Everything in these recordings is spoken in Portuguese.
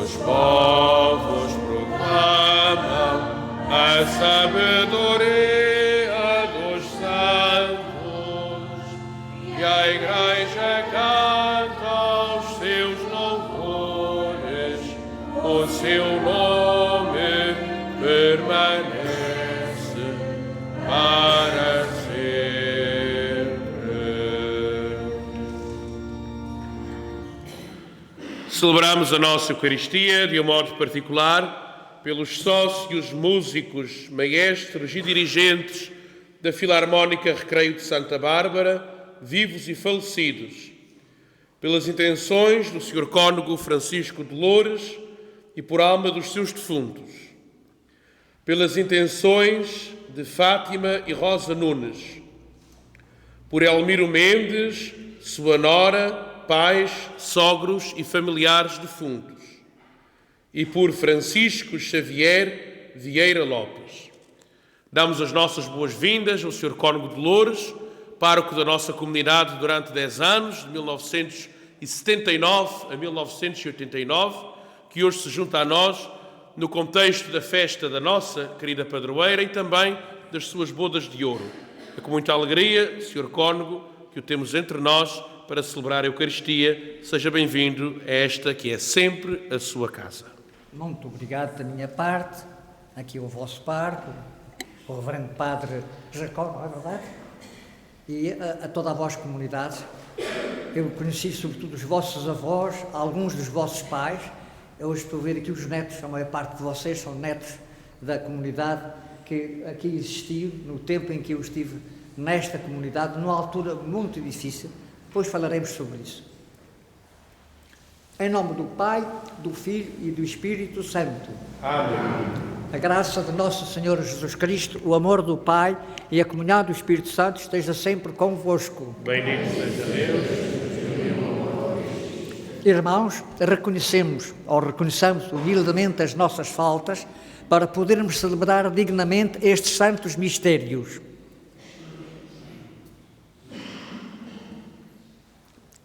Os povos proclamam a sabedoria dos santos e a Igreja canta os seus louvores. O seu nome permanece para sempre. Celebramos a nossa Eucaristia de um modo particular pelos sócios, músicos, maestros e dirigentes da Filarmónica Recreio de Santa Bárbara, vivos e falecidos, pelas intenções do Sr. Cônego Francisco de Loures e por alma dos seus defuntos, pelas intenções de Fátima e Rosa Nunes, por Elmiro Mendes, sua nora, pais, sogros e familiares defuntos, e por Francisco Xavier Vieira Lopes. Damos as nossas boas-vindas ao Sr. Cônego de Loures, pároco da nossa comunidade durante 10 anos, de 1979 a 1989, que hoje se junta a nós no contexto da festa da nossa querida padroeira e também das suas bodas de ouro. É com muita alegria, Sr. Cônego, que o temos entre nós para celebrar a Eucaristia. Seja bem-vindo a esta que é sempre a sua casa. Muito obrigado da minha parte, aqui o vosso pároco, o reverendo padre Jacó, não é verdade? E a toda a vossa comunidade. Eu conheci sobretudo os vossos avós, alguns dos vossos pais. Eu hoje estou a ver aqui os netos, a maior parte de vocês são netos da comunidade que aqui existiu, no tempo em que eu estive nesta comunidade, numa altura muito difícil. Depois falaremos sobre isso. Em nome do Pai, do Filho e do Espírito Santo. Amém. A graça de nosso Senhor Jesus Cristo, o amor do Pai e a comunhão do Espírito Santo esteja sempre convosco. Bendito seja Deus. Irmãos, reconheçamos humildemente as nossas faltas para podermos celebrar dignamente estes santos mistérios.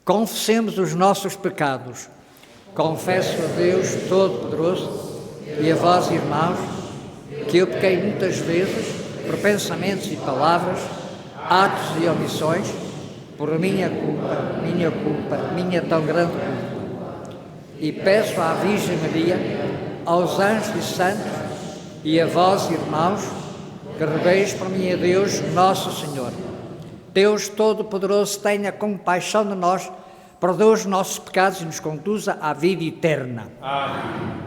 Confessemos os nossos pecados. Confesso a Deus Todo-Poderoso e a vós, irmãos, que eu pequei muitas vezes por pensamentos e palavras, atos e omissões, por minha minha tão grande culpa. E peço à Virgem Maria, aos anjos e santos e a vós, irmãos, que rogueis por mim a Deus, nosso Senhor. Deus Todo-Poderoso tenha compaixão de nós, perdoe os nossos pecados e nos conduza à vida eterna. Amém.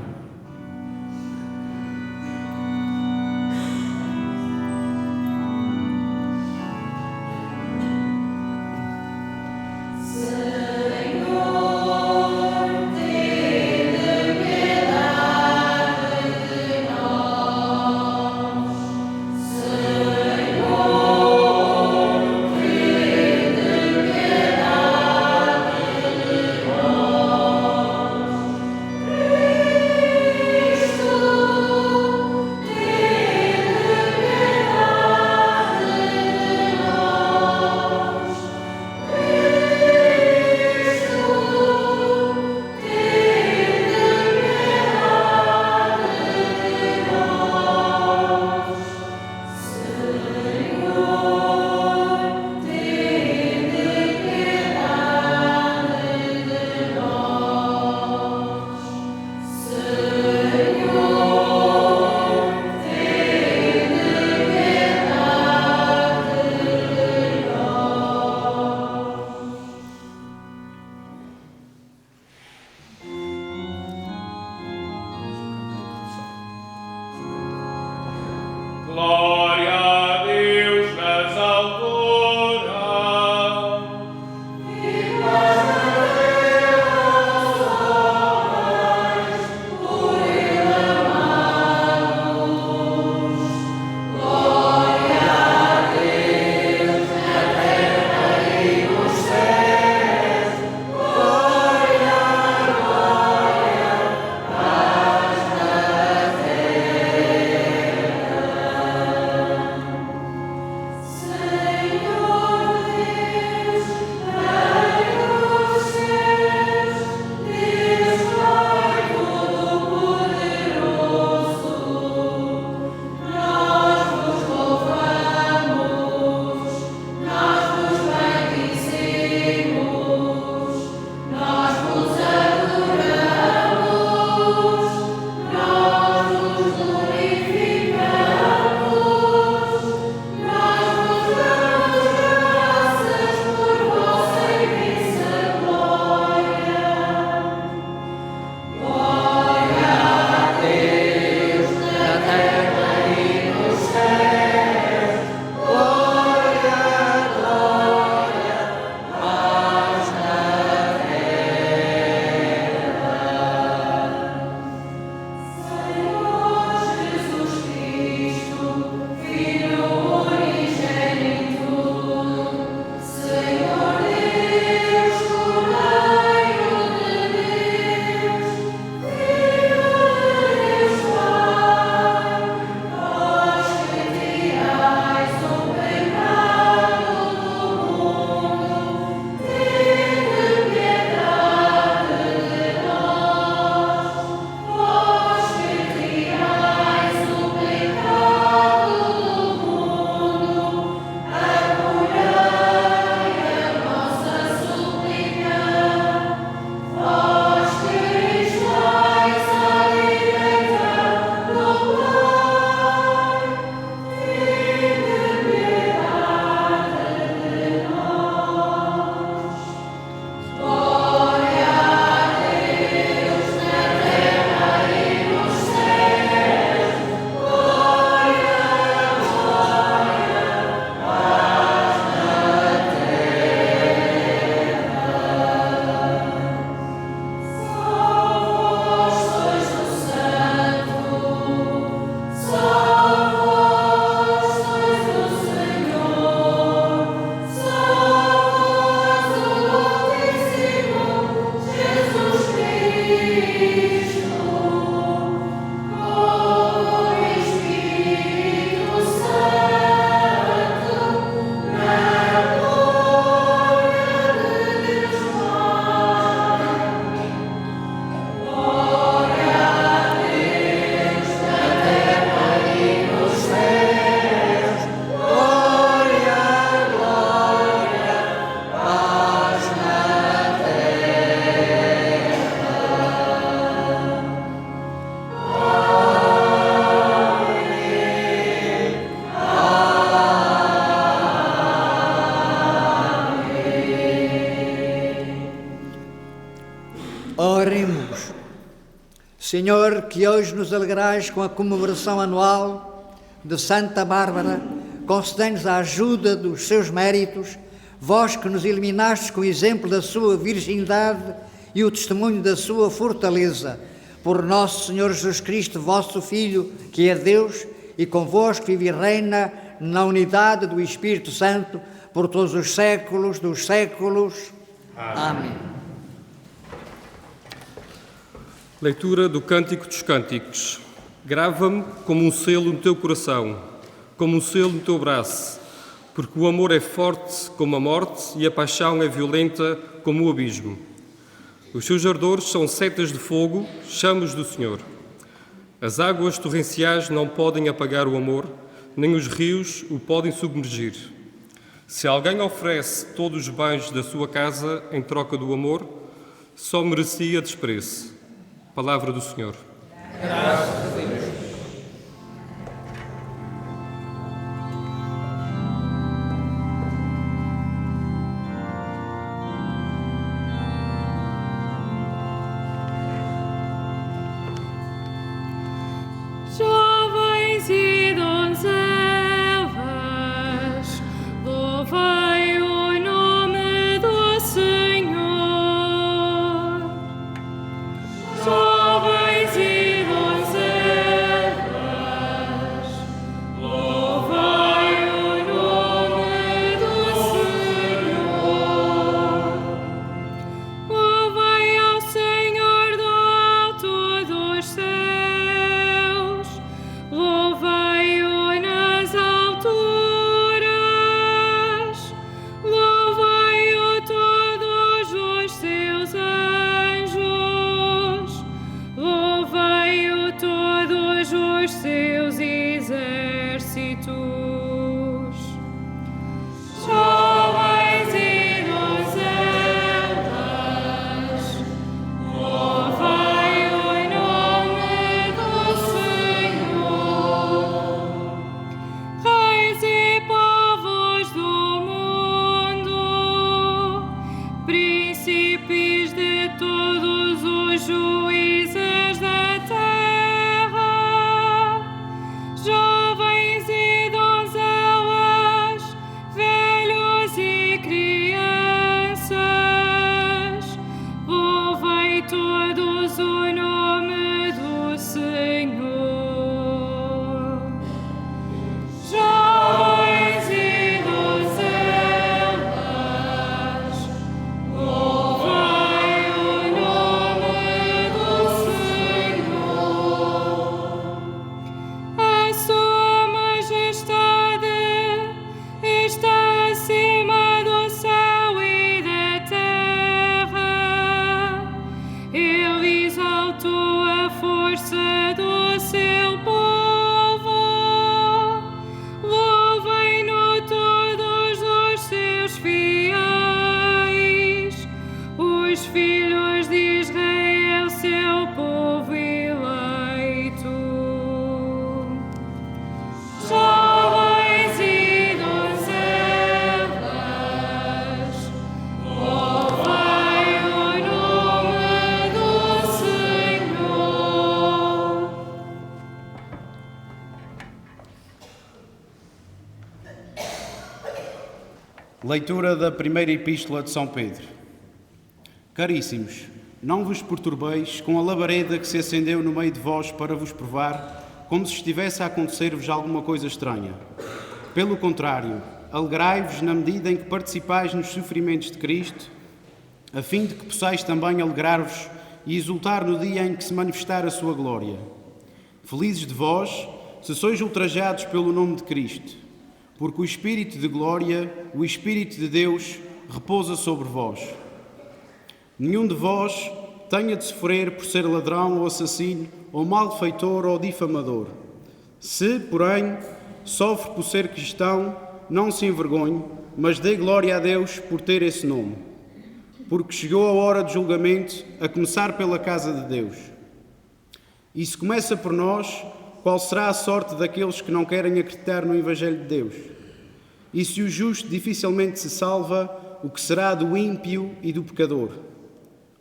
Senhor, que hoje nos alegrais com a comemoração anual de Santa Bárbara, concedei-nos a ajuda dos seus méritos, vós que nos iluminastes com o exemplo da sua virgindade e o testemunho da sua fortaleza, por nosso Senhor Jesus Cristo, vosso Filho, que é Deus, e convosco vive e reina na unidade do Espírito Santo, por todos os séculos dos séculos. Amém. Leitura do Cântico dos Cânticos. Grava-me como um selo no teu coração, como um selo no teu braço, porque o amor é forte como a morte e a paixão é violenta como o abismo. Os seus ardores são setas de fogo, chamas do Senhor. As águas torrenciais não podem apagar o amor, nem os rios o podem submergir. Se alguém oferece todos os bens da sua casa em troca do amor, só merecia desprezo. Palavra do Senhor. Graças a Deus. Jovens e donzelas, louvai o nome do Senhor. Jovens e donzelas, louvai o nome do Senhor. Louvai ao Senhor do alto dos céus, louvai-o nas alturas, louvai-o todos os seus anjos, louvai-o todos os seus exércitos. Jovens e donzelas, louvai o nome do Senhor. Reis e povos do mundo, príncipes de todos os juízes da terra, jovens e donzelas, velhos e crianças, louvai todos o nome do Senhor. Jovens e donzelas, louvai o nome do Senhor. A sua majestade está acima do céu e da terra. Ele exaltou a força do seu povo. Louvem-no todos os seus fiéis, os filhos de Israel, seu povo eleito. Jovens e donzelas, louvai o nome do Senhor. Leitura da primeira Epístola de São Pedro. Caríssimos, não vos perturbeis com a labareda que se acendeu no meio de vós para vos provar, como se estivesse a acontecer-vos alguma coisa estranha. Pelo contrário, alegrai-vos na medida em que participais nos sofrimentos de Cristo, a fim de que possais também alegrar-vos e exultar no dia em que se manifestar a sua glória. Felizes de vós, se sois ultrajados pelo nome de Cristo, porque o Espírito de glória, o Espírito de Deus, repousa sobre vós. Nenhum de vós tenha de sofrer por ser ladrão ou assassino, ou malfeitor ou difamador. Se, porém, sofre por ser cristão, não se envergonhe, mas dê glória a Deus por ter esse nome. Porque chegou a hora do julgamento, a começar pela casa de Deus. E se começa por nós, qual será a sorte daqueles que não querem acreditar no Evangelho de Deus? E se o justo dificilmente se salva, o que será do ímpio e do pecador?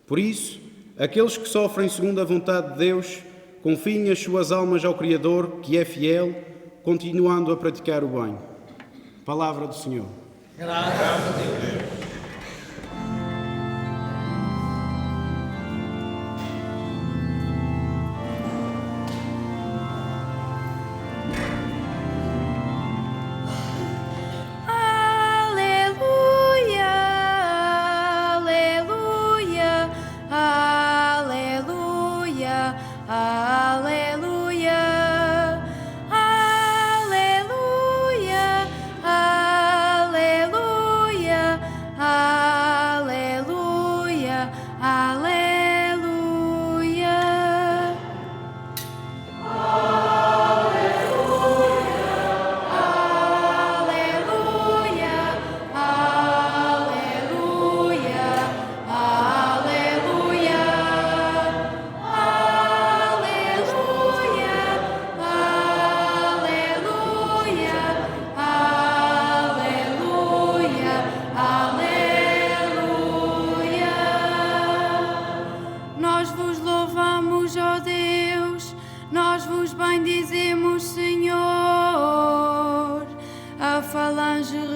Por isso, Aqueles que sofrem segundo a vontade de Deus, confiem as suas almas ao Criador, que é fiel, continuando a praticar o bem. Palavra do Senhor. Graças a Deus.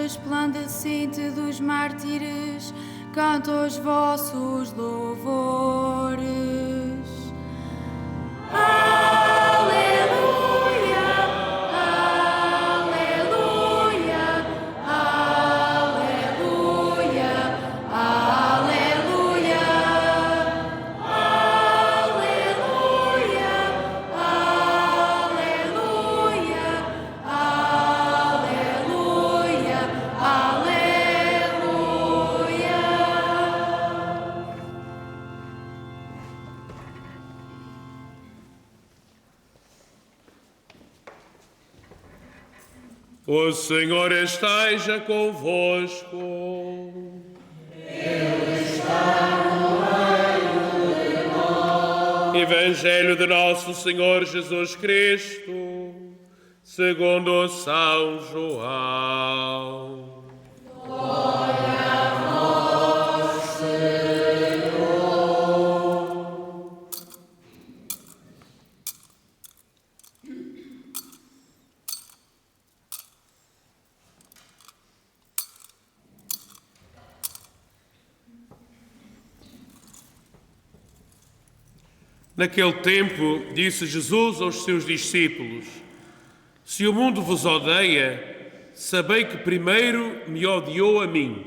Resplandecente dos mártires, canto os vossos louvores. Aleluia, aleluia, aleluia, aleluia, aleluia, aleluia, aleluia. O Senhor esteja convosco. Ele está no meio de nós. Evangelho de nosso Senhor Jesus Cristo, segundo São João. Naquele tempo, disse Jesus aos seus discípulos: Se o mundo vos odeia, sabei que primeiro me odiou a mim.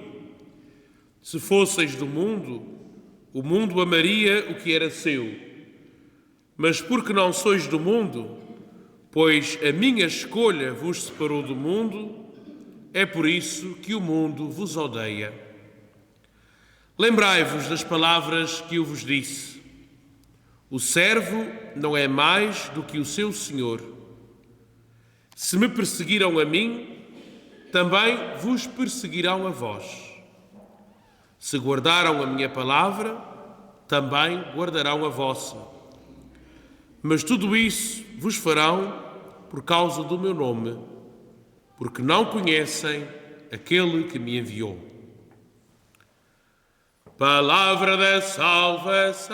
Se fosseis do mundo, o mundo amaria o que era seu. Mas porque não sois do mundo, pois a minha escolha vos separou do mundo, é por isso que o mundo vos odeia. Lembrai-vos das palavras que eu vos disse. O servo não é mais do que o seu senhor. Se me perseguiram a mim, também vos perseguirão a vós. Se guardaram a minha palavra, também guardarão a vossa. Mas tudo isso vos farão por causa do meu nome, porque não conhecem aquele que me enviou. Palavra da salvação.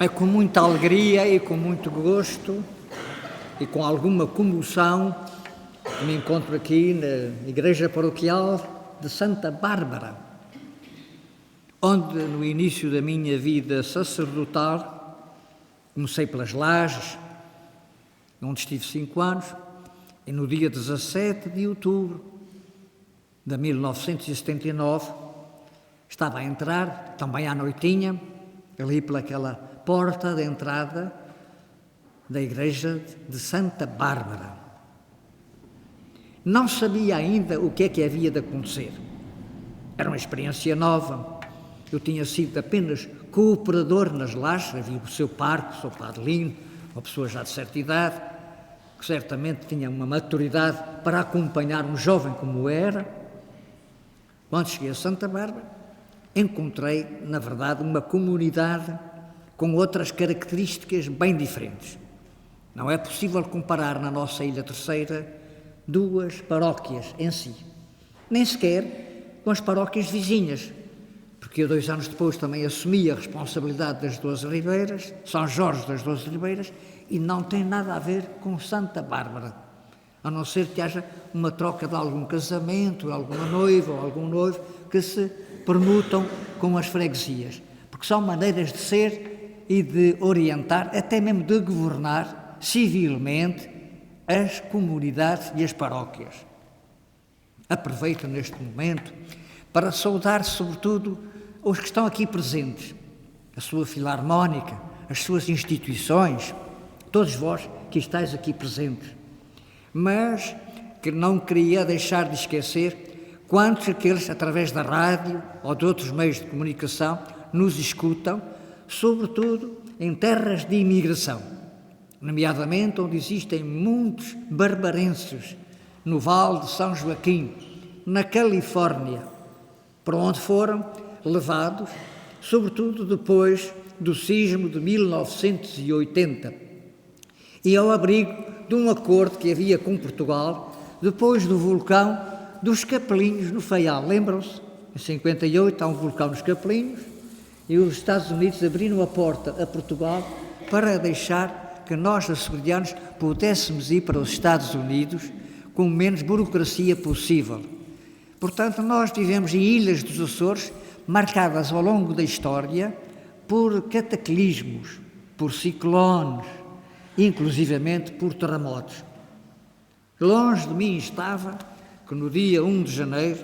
É com muita alegria e com muito gosto e com alguma comoção que me encontro aqui na Igreja Paroquial de Santa Bárbara, onde no início da minha vida sacerdotal comecei pelas Lajes, onde estive 5 anos, e no dia 17 de outubro de 1979 estava a entrar, também à noitinha, ali pelaquela porta de entrada da Igreja de Santa Bárbara. Não sabia ainda o que é que havia de acontecer. Era uma experiência nova. Eu tinha sido apenas cooperador nas lajes, havia o seu parque, o seu padre Lino, uma pessoa já de certa idade, que certamente tinha uma maturidade para acompanhar um jovem como era. Quando cheguei a Santa Bárbara, encontrei, na verdade, uma comunidade com outras características bem diferentes. Não é possível comparar na nossa Ilha Terceira duas paróquias em si, nem sequer com as paróquias vizinhas, porque eu 2 anos depois também assumi a responsabilidade das 12 Ribeiras, São Jorge das 12 Ribeiras, e não tem nada a ver com Santa Bárbara, a não ser que haja uma troca de algum casamento, alguma noiva ou algum noivo que se permutam com as freguesias, porque são maneiras de ser e de orientar, até mesmo de governar civilmente as comunidades e as paróquias. Aproveito neste momento para saudar sobretudo os que estão aqui presentes, a sua filarmónica, as suas instituições, todos vós que estáis aqui presentes, mas que não queria deixar de esquecer quantos aqueles, através da rádio ou de outros meios de comunicação, nos escutam, sobretudo em terras de imigração, nomeadamente onde existem muitos barbarenses, no Vale de São Joaquim, na Califórnia, para onde foram levados, sobretudo depois do sismo de 1980, e ao abrigo de um acordo que havia com Portugal, depois do vulcão dos Capelinhos no Faial. Lembram-se? Em 58 há um vulcão nos Capelinhos, e os Estados Unidos abriram a porta a Portugal para deixar que nós, açorianos, pudéssemos ir para os Estados Unidos com menos burocracia possível. Portanto, nós vivemos em ilhas dos Açores marcadas ao longo da história por cataclismos, por ciclones, inclusivamente por terremotos. Longe de mim estava que no dia 1 de janeiro,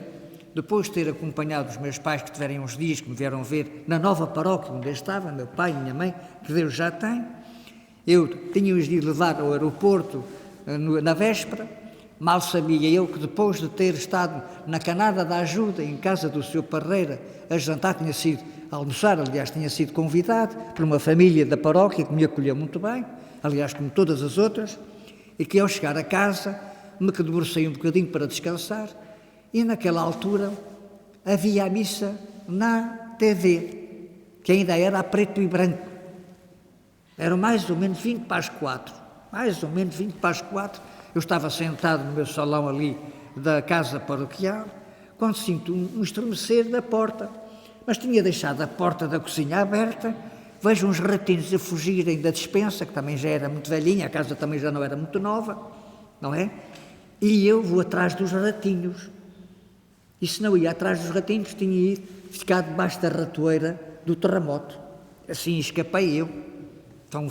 depois de ter acompanhado os meus pais, que tiveram uns dias, que me vieram ver na nova paróquia onde eu estava, meu pai e minha mãe, que Deus já tem, eu tinha-os de levar ao aeroporto na véspera. Mal sabia eu que depois de ter estado na Canada da Ajuda, em casa do Sr. Parreira, a jantar, a almoçar, aliás, tinha sido convidado por uma família da paróquia que me acolheu muito bem, aliás, como todas as outras, e que ao chegar a casa me debrucei um bocadinho para descansar, e naquela altura havia a missa na TV, que ainda era a preto e branco. Eram mais ou menos 20 para as 4. Mais ou menos 20 para as 4. Eu estava sentado no meu salão ali da casa paroquial, quando sinto um estremecer da porta. Mas tinha deixado a porta da cozinha aberta, vejo uns ratinhos a fugirem da despensa, que também já era muito velhinha, a casa também já não era muito nova, não é? E eu vou atrás dos ratinhos. E se não ia atrás dos ratinhos, tinha ficado debaixo da ratoeira do terremoto. Assim escapei eu. Então,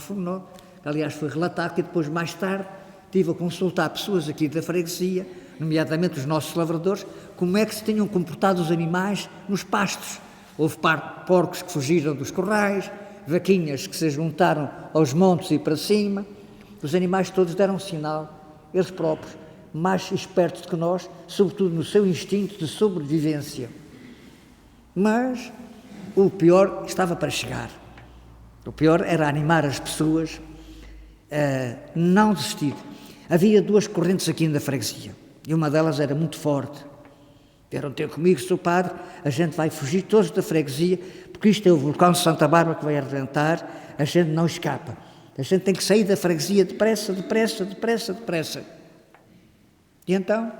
aliás, foi relatado que depois, mais tarde, estive a consultar pessoas aqui da freguesia, nomeadamente os nossos lavradores, como é que se tinham comportado os animais nos pastos. Houve porcos que fugiram dos corrais, vaquinhas que se juntaram aos montes e para cima. Os animais todos deram sinal, eles próprios, mais espertos do que nós, sobretudo no seu instinto de sobrevivência. Mas o pior estava para chegar. O pior era animar as pessoas a não desistir. Havia 2 correntes aqui na freguesia, e uma delas era muito forte. Vieram ter comigo, Sr. Padre, a gente vai fugir todos da freguesia, porque isto é o vulcão de Santa Bárbara que vai arrebentar, a gente não escapa. A gente tem que sair da freguesia depressa, depressa, depressa, depressa. E então,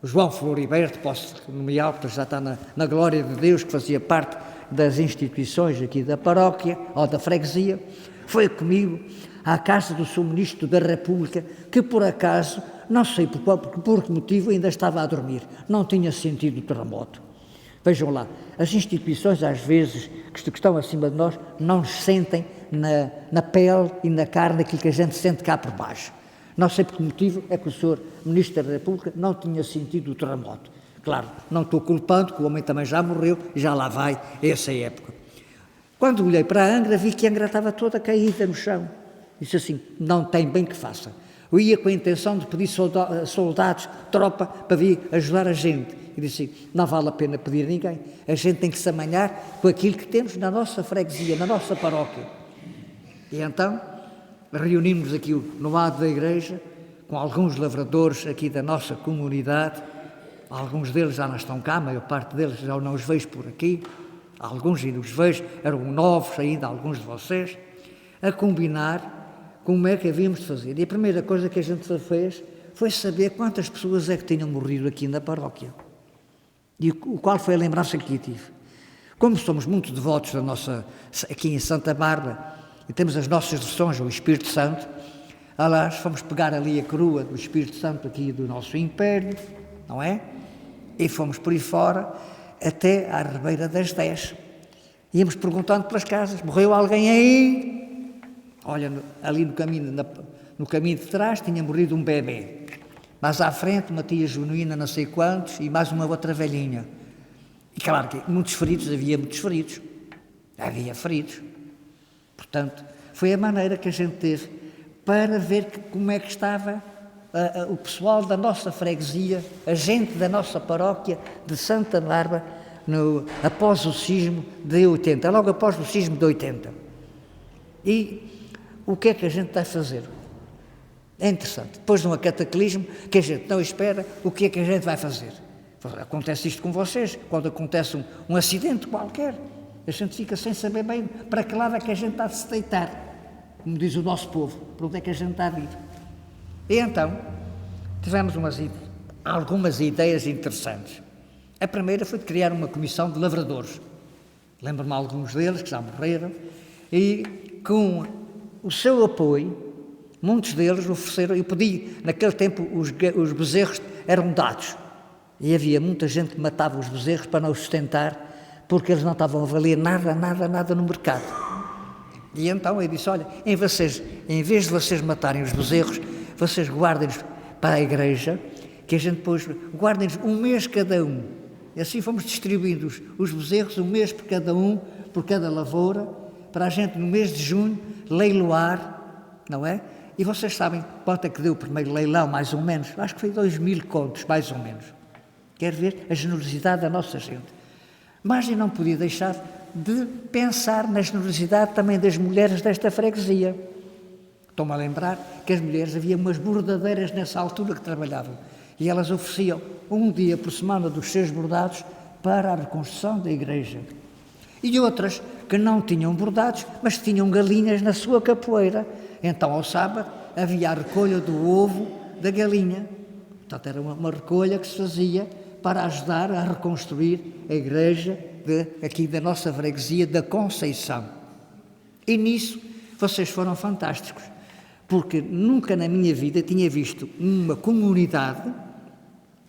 o João Floriberto, posso nomeá-lo, porque já está na glória de Deus, que fazia parte das instituições aqui da paróquia, ou da freguesia, foi comigo à casa do Sr. Ministro da República, que por acaso, não sei por que motivo, ainda estava a dormir, não tinha sentido o terremoto. Vejam lá, as instituições às vezes, que estão acima de nós, não sentem na pele e na carne aquilo que a gente sente cá por baixo. Não sei por que motivo é que o Sr. Ministro da República não tinha sentido o terremoto. Claro, não estou culpando, que o homem também já morreu, já lá vai essa época. Quando olhei para a Angra, vi que a Angra estava toda caída no chão. Disse assim, não tem bem que faça. Eu ia com a intenção de pedir soldados, tropa, para vir ajudar a gente. E disse, não vale a pena pedir a ninguém. A gente tem que se amanhar com aquilo que temos na nossa freguesia, na nossa paróquia. E então, reunimos aqui no lado da igreja, com alguns lavradores aqui da nossa comunidade. Alguns deles já não estão cá, a maior parte deles já não os vejo por aqui. Alguns ainda os vejo, eram novos ainda, alguns de vocês, a combinar como é que havíamos de fazer. E a primeira coisa que a gente fez foi saber quantas pessoas é que tinham morrido aqui na paróquia. E qual foi a lembrança que eu tive. Como somos muito devotos da nossa, aqui em Santa Bárbara, e temos as nossas devoções ao Espírito Santo, aliás, fomos pegar ali a coroa do Espírito Santo aqui do nosso Império, não é? E fomos por aí fora até à Ribeira das 10. Íamos perguntando pelas casas, morreu alguém aí? Olha, ali no caminho de trás tinha morrido um bebê. Mais à frente, uma tia genuína, não sei quantos, e mais uma outra velhinha. E claro que muitos feridos, havia muitos feridos. Havia feridos. Portanto, foi a maneira que a gente teve para ver como é que estava o pessoal da nossa freguesia, a gente da nossa paróquia de Santa Bárbara, após o sismo de 80, logo após o sismo de 80. E o que é que a gente está a fazer? É interessante. Depois de um cataclismo, que a gente não espera, o que é que a gente vai fazer? Acontece isto com vocês, quando acontece um acidente qualquer, a gente fica sem saber bem para que lado é que a gente está a se deitar, como diz o nosso povo, para onde é que a gente está a vir. E então, tivemos algumas ideias interessantes. A primeira foi de criar uma comissão de lavradores. Lembro-me de alguns deles que já morreram, e com o seu apoio, muitos deles ofereceram, eu pedi, naquele tempo os bezerros eram dados, e havia muita gente que matava os bezerros para não os sustentar, porque eles não estavam a valer nada no mercado. E então eu disse, olha, em vez de vocês matarem os bezerros, vocês guardem-nos para a igreja, que a gente depois guardem-nos um mês cada um. E assim fomos distribuindo os bezerros, um mês por cada um, por cada lavoura, para a gente no mês de junho leiloar, não é? E vocês sabem quanto é que deu o primeiro leilão, mais ou menos? Acho que foi 2.000 contos, mais ou menos. Quer ver a generosidade da nossa gente. Mas eu não podia deixar de pensar na generosidade também das mulheres desta freguesia. Estou-me a lembrar que as mulheres, havia umas bordadeiras nessa altura que trabalhavam, e elas ofereciam um dia por semana dos seus bordados para a reconstrução da igreja. E outras que não tinham bordados, mas tinham galinhas na sua capoeira. Então, ao sábado, havia a recolha do ovo da galinha. Portanto, era uma recolha que se fazia para ajudar a reconstruir a igreja aqui da nossa freguesia da Conceição. E nisso, vocês foram fantásticos, porque nunca na minha vida tinha visto uma comunidade,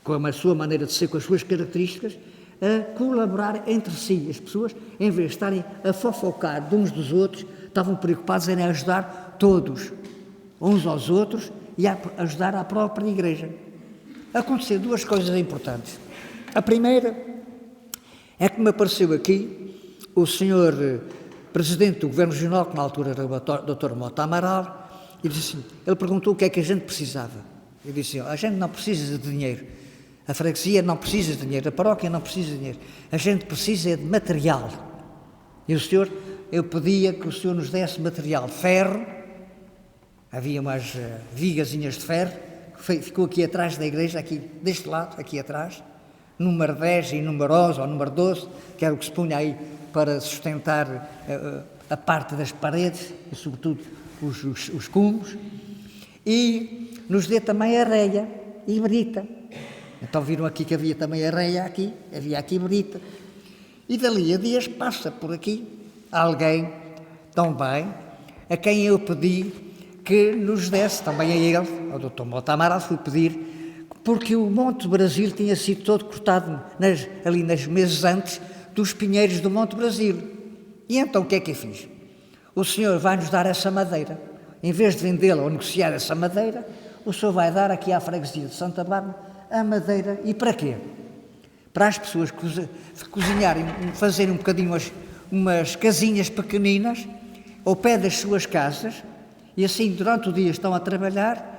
com a sua maneira de ser, com as suas características, a colaborar entre si. As pessoas, em vez de estarem a fofocar de uns dos outros, estavam preocupados em ajudar todos, uns aos outros, e a ajudar a própria igreja. Aconteceram duas coisas importantes. A primeira é que me apareceu aqui o senhor presidente do Governo Regional, que na altura era o Dr. Mota Amaral, e disse assim, ele perguntou o que é que a gente precisava. Eu disse, a gente não precisa de dinheiro, a freguesia não precisa de dinheiro, a paróquia não precisa de dinheiro, a gente precisa de material. E o senhor, eu pedia que o senhor nos desse material, ferro, havia umas vigazinhas de ferro, ficou aqui atrás da igreja, aqui deste lado, aqui atrás, número 10 e número 11 ou número 12, que era o que se punha aí para sustentar a parte das paredes, e sobretudo os cumos, e nos dê também areia e brita. Então viram aqui que havia também areia aqui, havia aqui brita. E dali a dias passa por aqui alguém, também, a quem eu pedi que nos desse, também a ele, ao Dr. Mota Amaral, fui pedir, porque o Monte Brasil tinha sido todo cortado ali nos meses antes dos pinheiros do Monte Brasil. E então o que é que eu fiz? O senhor vai nos dar essa madeira. Em vez de vendê-la ou negociar essa madeira, o senhor vai dar aqui à freguesia de Santa Bárbara a madeira. E para quê? Para as pessoas cozinharem, fazerem um bocadinho umas casinhas pequeninas ao pé das suas casas, e assim durante o dia estão a trabalhar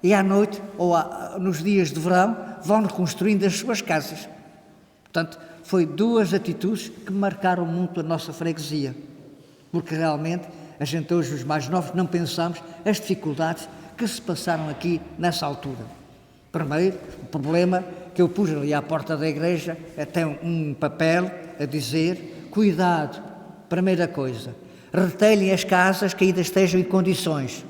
e à noite, ou nos dias de verão, vão reconstruindo as suas casas. Portanto, foi duas atitudes que marcaram muito a nossa freguesia, porque realmente a gente hoje, os mais novos, não pensamos as dificuldades que se passaram aqui nessa altura. Primeiro, o problema que eu pus ali à porta da igreja, até um papel a dizer: cuidado, primeira coisa, retelhem as casas que ainda estejam em condições.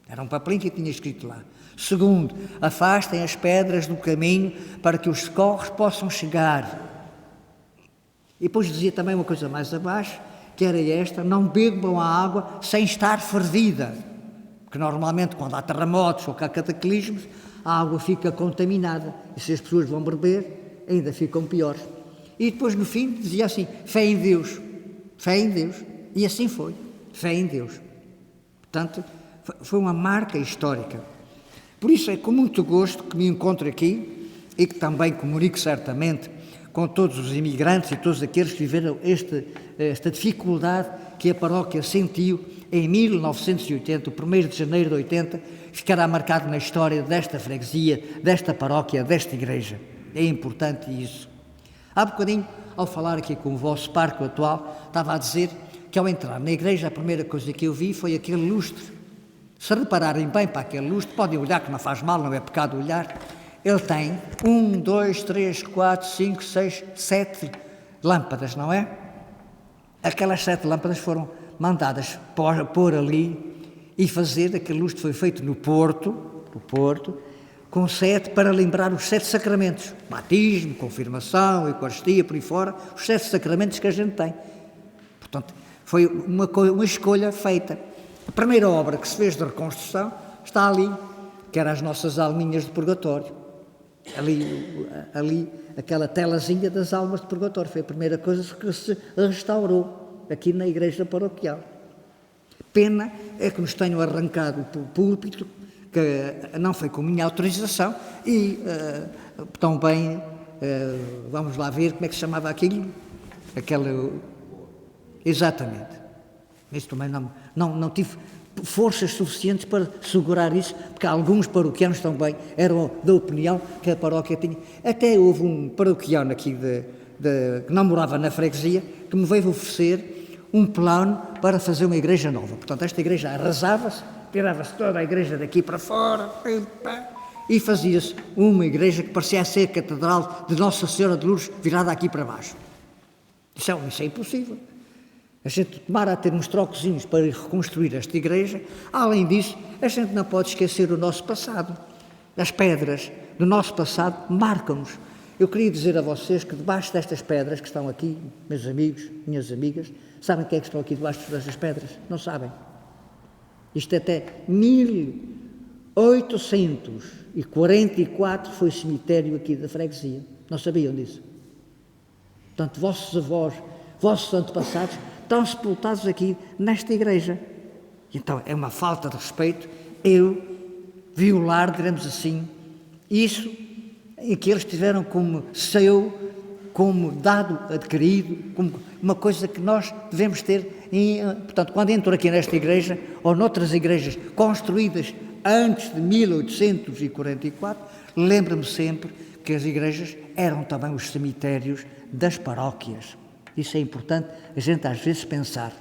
Era um papelinho que eu tinha escrito lá. Segundo, afastem as pedras do caminho para que os socorros possam chegar. E depois dizia também uma coisa mais abaixo, que era esta: não bebam a água sem estar fervida. Porque normalmente quando há terremotos ou há cataclismos, a água fica contaminada. E se as pessoas vão beber, ainda ficam piores. E depois no fim dizia assim: fé em Deus. Fé em Deus. E assim foi. Fé em Deus. Portanto, foi uma marca histórica. Por isso é com muito gosto que me encontro aqui e que também comunico certamente com todos os imigrantes e todos aqueles que viveram esta dificuldade que a paróquia sentiu em 1980, o 1º de janeiro de 80, ficará marcado na história desta freguesia, desta paróquia, desta igreja. É importante isso. Há bocadinho, ao falar aqui com o vosso parco atual, estava a dizer que ao entrar na igreja a primeira coisa que eu vi foi aquele lustre. Se repararem bem para aquele lustre, podem olhar, que não faz mal, não é pecado olhar, ele tem 1, 2, 3, 4, 5, 6, 7 lâmpadas, não é? Aquelas 7 lâmpadas foram mandadas pôr ali e fazer, aquele lustre foi feito no Porto, com 7 para lembrar os 7 sacramentos, batismo, confirmação, eucaristia, por aí fora, os 7 sacramentos que a gente tem. Portanto, foi uma escolha feita. A primeira obra que se fez de reconstrução está ali, que eram as nossas alminhas de purgatório. Ali, aquela telazinha das almas de purgatório, foi a primeira coisa que se restaurou aqui na igreja paroquial. Pena é que nos tenham arrancado o púlpito, que não foi com minha autorização, e também, vamos lá ver como é que se chamava aquilo, exatamente. Isso também não tive forças suficientes para segurar isso, porque alguns paroquianos também eram da opinião que a paróquia tinha. Até houve um paroquiano aqui que não morava na freguesia, que me veio oferecer um plano para fazer uma igreja nova. Portanto, esta igreja arrasava-se, tirava-se toda a igreja daqui para fora, e fazia-se uma igreja que parecia ser a catedral de Nossa Senhora de Lourdes virada aqui para baixo. Isso é impossível. A gente tomara a ter uns trocozinhos para reconstruir esta igreja. Além disso, a gente não pode esquecer o nosso passado. As pedras do nosso passado marcam-nos. Eu queria dizer a vocês que debaixo destas pedras que estão aqui, meus amigos, minhas amigas, sabem quem é que estão aqui debaixo destas pedras? Não sabem. Isto até 1844 foi o cemitério aqui da freguesia. Não sabiam disso? Portanto, vossos avós, vossos antepassados estão sepultados aqui nesta igreja. Então é uma falta de respeito eu violar, diremos assim, isso em que eles tiveram como seu, como dado adquirido, como uma coisa que nós devemos ter. Portanto, quando entro aqui nesta igreja ou noutras igrejas construídas antes de 1844, lembro-me sempre que as igrejas eram também os cemitérios das paróquias. Isso é importante a gente às vezes pensar.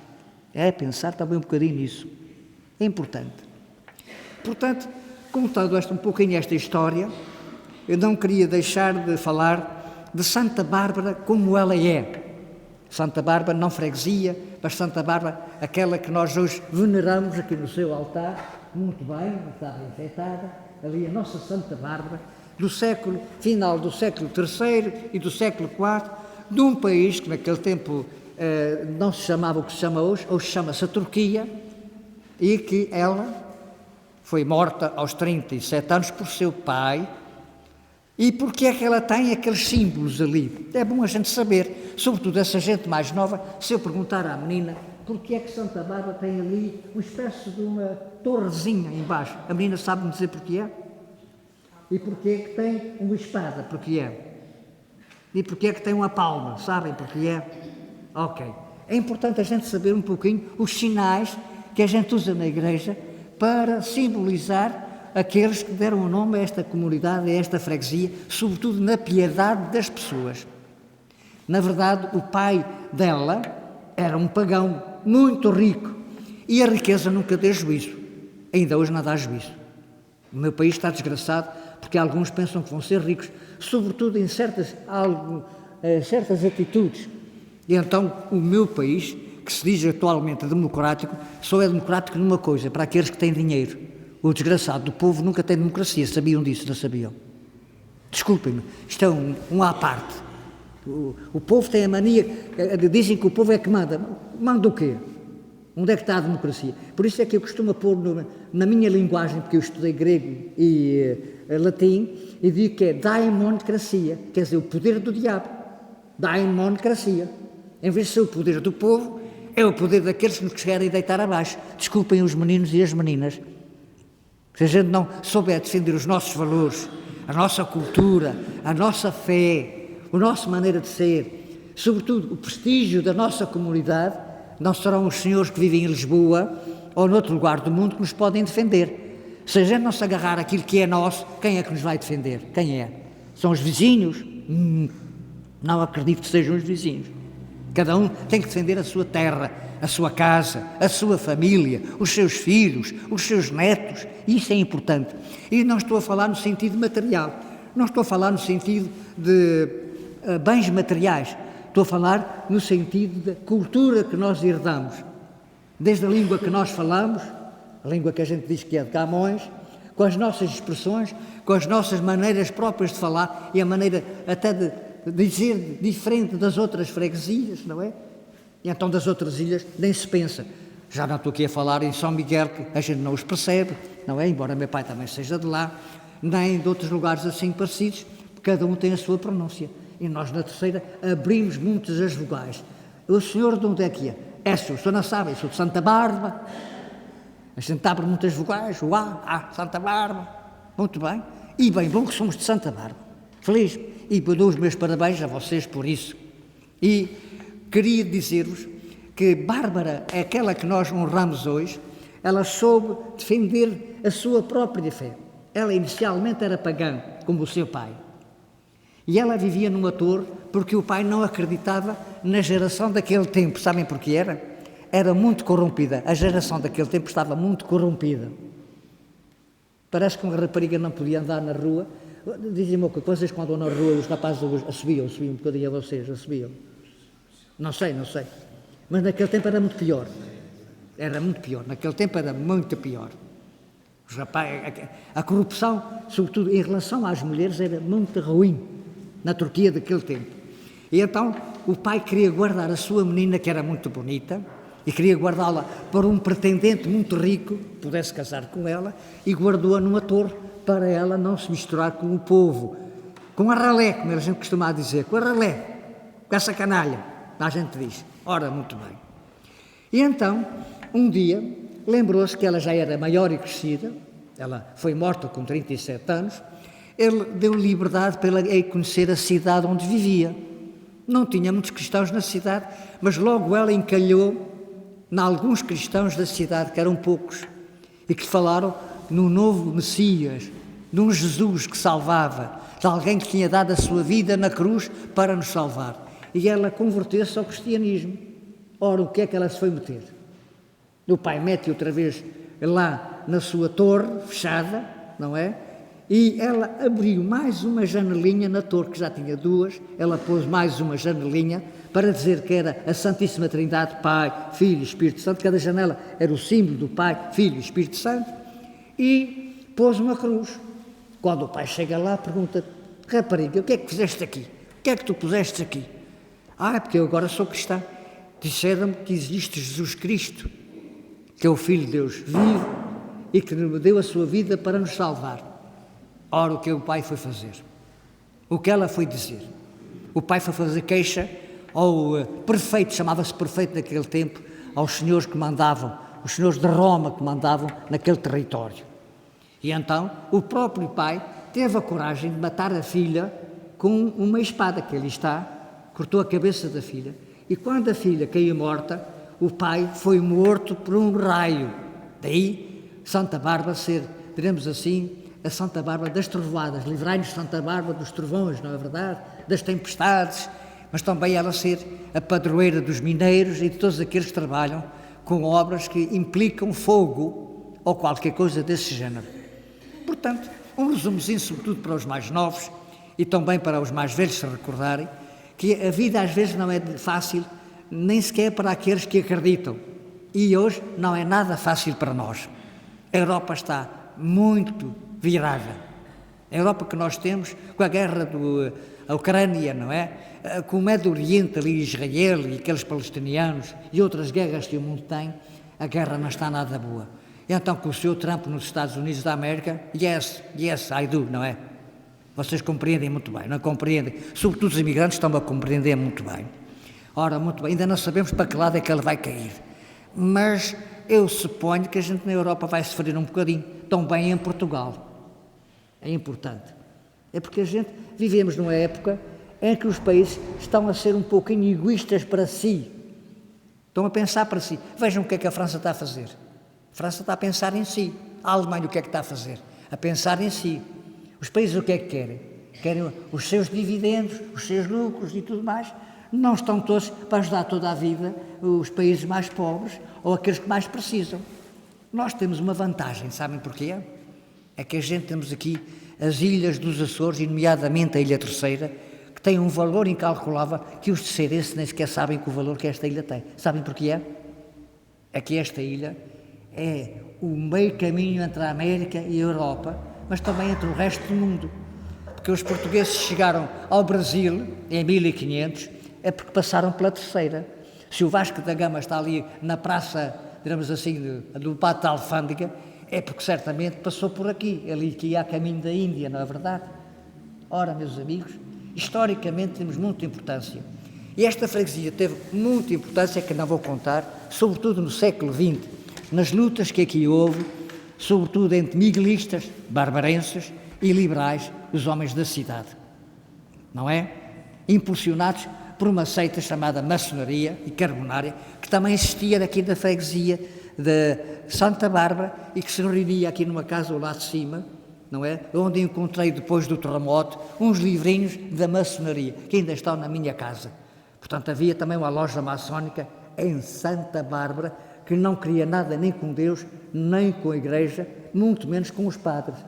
Pensar também um bocadinho nisso. É importante. Portanto, contando um pouquinho esta história, eu não queria deixar de falar de Santa Bárbara como ela é. Santa Bárbara, não freguesia, mas Santa Bárbara, aquela que nós hoje veneramos aqui no seu altar, muito bem, está bem enfeitada, ali a nossa Santa Bárbara, final do século III e do século IV, de um país que naquele tempo não se chamava o que se chama hoje chama-se a Turquia, e que ela foi morta aos 37 anos por seu pai. E porque é que ela tem aqueles símbolos ali? É bom a gente saber, sobretudo essa gente mais nova, se eu perguntar à menina porque é que Santa Bárbara tem ali uma espécie de uma torrezinha embaixo, a menina sabe-me dizer porquê é? E porque é que tem uma espada, porque é? E porque é que tem uma palma, sabem porque é? Ok. É importante a gente saber um pouquinho os sinais que a gente usa na igreja para simbolizar aqueles que deram o nome a esta comunidade, a esta freguesia, sobretudo na piedade das pessoas. Na verdade, o pai dela era um pagão muito rico e a riqueza nunca deu juízo. Ainda hoje não dá juízo. O meu país está desgraçado porque alguns pensam que vão ser ricos, sobretudo em certas atitudes. E então o meu país, que se diz atualmente democrático, só é democrático numa coisa, para aqueles que têm dinheiro. O desgraçado do povo nunca tem democracia. Sabiam disso, não sabiam? Desculpem-me, isto é um à parte. O povo tem a mania, dizem que o povo é que manda. Manda o quê? Onde é que está a democracia? Por isso é que eu costumo pôr na minha linguagem, porque eu estudei grego e latim, e digo que é daimoncracia, quer dizer, o poder do diabo. Daimoncracia. Em vez de ser o poder do povo, é o poder daqueles que nos querem deitar abaixo. Desculpem os meninos e as meninas. Se a gente não souber defender os nossos valores, a nossa cultura, a nossa fé, a nossa maneira de ser, sobretudo o prestígio da nossa comunidade, não serão os senhores que vivem em Lisboa ou noutro lugar do mundo que nos podem defender. Se a gente não se agarrar àquilo que é nosso, quem é que nos vai defender? Quem é? São os vizinhos? Não acredito que sejam os vizinhos. Cada um tem que defender a sua terra, a sua casa, a sua família, os seus filhos, os seus netos. Isso é importante. E não estou a falar no sentido material, não estou a falar no sentido de bens materiais, estou a falar no sentido da cultura que nós herdamos. Desde a língua que nós falamos, a língua que a gente diz que é de Camões, com as nossas expressões, com as nossas maneiras próprias de falar e a maneira até de dizer diferente das outras freguesias, não é? E então das outras ilhas nem se pensa. Já não estou aqui a falar em São Miguel, que a gente não os percebe, não é? Embora meu pai também seja de lá, nem de outros lugares assim parecidos, cada um tem a sua pronúncia. E nós na terceira abrimos muitas as vogais. O senhor de onde é que é? O senhor não sabe, eu sou de Santa Bárbara. A gente abre muitas vogais, o A, Santa Bárbara. Muito bem. E bem bom que somos de Santa Bárbara. Feliz. E dou os meus parabéns a vocês por isso. E queria dizer-vos que Bárbara é aquela que nós honramos hoje, ela soube defender a sua própria fé. Ela inicialmente era pagã, como o seu pai. E ela vivia numa torre porque o pai não acreditava na geração daquele tempo. Sabem porquê era? Era muito corrompida. A geração daquele tempo estava muito corrompida. Parece que uma rapariga não podia andar na rua. Dizem-me uma coisa, vocês quando andam na rua, os rapazes subiam um bocadinho a vocês, subiam. Não sei. Mas naquele tempo era muito pior. Era muito pior. Naquele tempo era muito pior. Os rapazes, a corrupção, sobretudo em relação às mulheres, era muito ruim na Turquia daquele tempo. E então o pai queria guardar a sua menina, que era muito bonita, e queria guardá-la para um pretendente muito rico, que pudesse casar com ela, e guardou-a numa torre para ela não se misturar com o povo, com a ralé, como a gente costuma dizer, com a ralé, com essa canalha, a gente diz. Ora, muito bem. E então, um dia, lembrou-se que ela já era maior e crescida, ela foi morta com 37 anos, ele deu liberdade para ela ir conhecer a cidade onde vivia. Não tinha muitos cristãos na cidade, mas logo ela encalhou em alguns cristãos da cidade, que eram poucos, e que falaram no novo Messias, de um Jesus que salvava, de alguém que tinha dado a sua vida na cruz para nos salvar. E ela converteu-se ao cristianismo. Ora, o que é que ela se foi meter? O pai mete outra vez lá na sua torre, fechada, não é? E ela abriu mais uma janelinha na torre, que já tinha duas, ela pôs mais uma janelinha para dizer que era a Santíssima Trindade, Pai, Filho e Espírito Santo. Cada janela era o símbolo do Pai, Filho e Espírito Santo, e pôs uma cruz. Quando o pai chega lá, pergunta: rapariga, o que é que fizeste aqui? O que é que tu puseste aqui? É porque eu agora sou cristã. Disseram-me que existe Jesus Cristo, que é o Filho de Deus vivo e que nos deu a sua vida para nos salvar. Ora, o que o pai foi fazer? O que ela foi dizer? O pai foi fazer queixa ao prefeito, chamava-se prefeito naquele tempo, aos senhores que mandavam, os senhores de Roma que mandavam naquele território. E então o próprio pai teve a coragem de matar a filha com uma espada, que ali está, cortou a cabeça da filha. E quando a filha caiu morta, o pai foi morto por um raio. Daí Santa Bárbara ser diremos assim, a Santa Bárbara das trovoadas, livrai-nos Santa Bárbara dos trovões, não é verdade? Das tempestades, mas também ela ser a padroeira dos mineiros e de todos aqueles que trabalham com obras que implicam fogo ou qualquer coisa desse género. Portanto, um resumozinho, sobretudo para os mais novos e também para os mais velhos se recordarem, que a vida às vezes não é fácil, nem sequer para aqueles que acreditam. E hoje não é nada fácil para nós. A Europa está muito virada. A Europa que nós temos, com a guerra da Ucrânia, não é? Com o Médio Oriente ali, Israel e aqueles palestinianos e outras guerras que o mundo tem, a guerra não está nada boa. E então com o Sr. Trump nos Estados Unidos da América, yes, I do, não é? Vocês compreendem muito bem, não compreendem? Sobretudo os imigrantes estão a compreender muito bem. Ora, muito bem, ainda não sabemos para que lado é que ele vai cair. Mas eu suponho que a gente na Europa vai sofrer um bocadinho, também em Portugal. É importante. É porque a gente vivemos numa época em que os países estão a ser um pouquinho egoístas para si. Estão a pensar para si. Vejam o que é que a França está a fazer. A França está a pensar em si. A Alemanha o que é que está a fazer? A pensar em si. Os países o que é que querem? Querem os seus dividendos, os seus lucros e tudo mais. Não estão todos para ajudar toda a vida os países mais pobres ou aqueles que mais precisam. Nós temos uma vantagem, sabem porquê? É que a gente temos aqui as ilhas dos Açores, e nomeadamente a Ilha Terceira, que tem um valor incalculável que os terceirenses nem sequer sabem que o valor que esta ilha tem. Sabem porquê? É que esta ilha é o meio caminho entre a América e a Europa, mas também entre o resto do mundo. Porque os portugueses chegaram ao Brasil em 1500, é porque passaram pela Terceira. Se o Vasco da Gama está ali na praça, digamos assim, do Pátio da Alfândega, é porque certamente passou por aqui, ali que ia a caminho da Índia, não é verdade? Ora, meus amigos, historicamente temos muita importância. E esta freguesia teve muita importância, que não vou contar, sobretudo no século XX, nas lutas que aqui houve, sobretudo entre miguelistas, barbarenses e liberais, os homens da cidade. Não é? Impulsionados por uma seita chamada maçonaria e carbonária, que também existia aqui na freguesia de Santa Bárbara e que se reunia aqui numa casa ao lado de cima, não é? Onde encontrei, depois do terremoto, uns livrinhos da maçonaria, que ainda estão na minha casa. Portanto, havia também uma loja maçónica em Santa Bárbara, que não queria nada nem com Deus, nem com a Igreja, muito menos com os padres,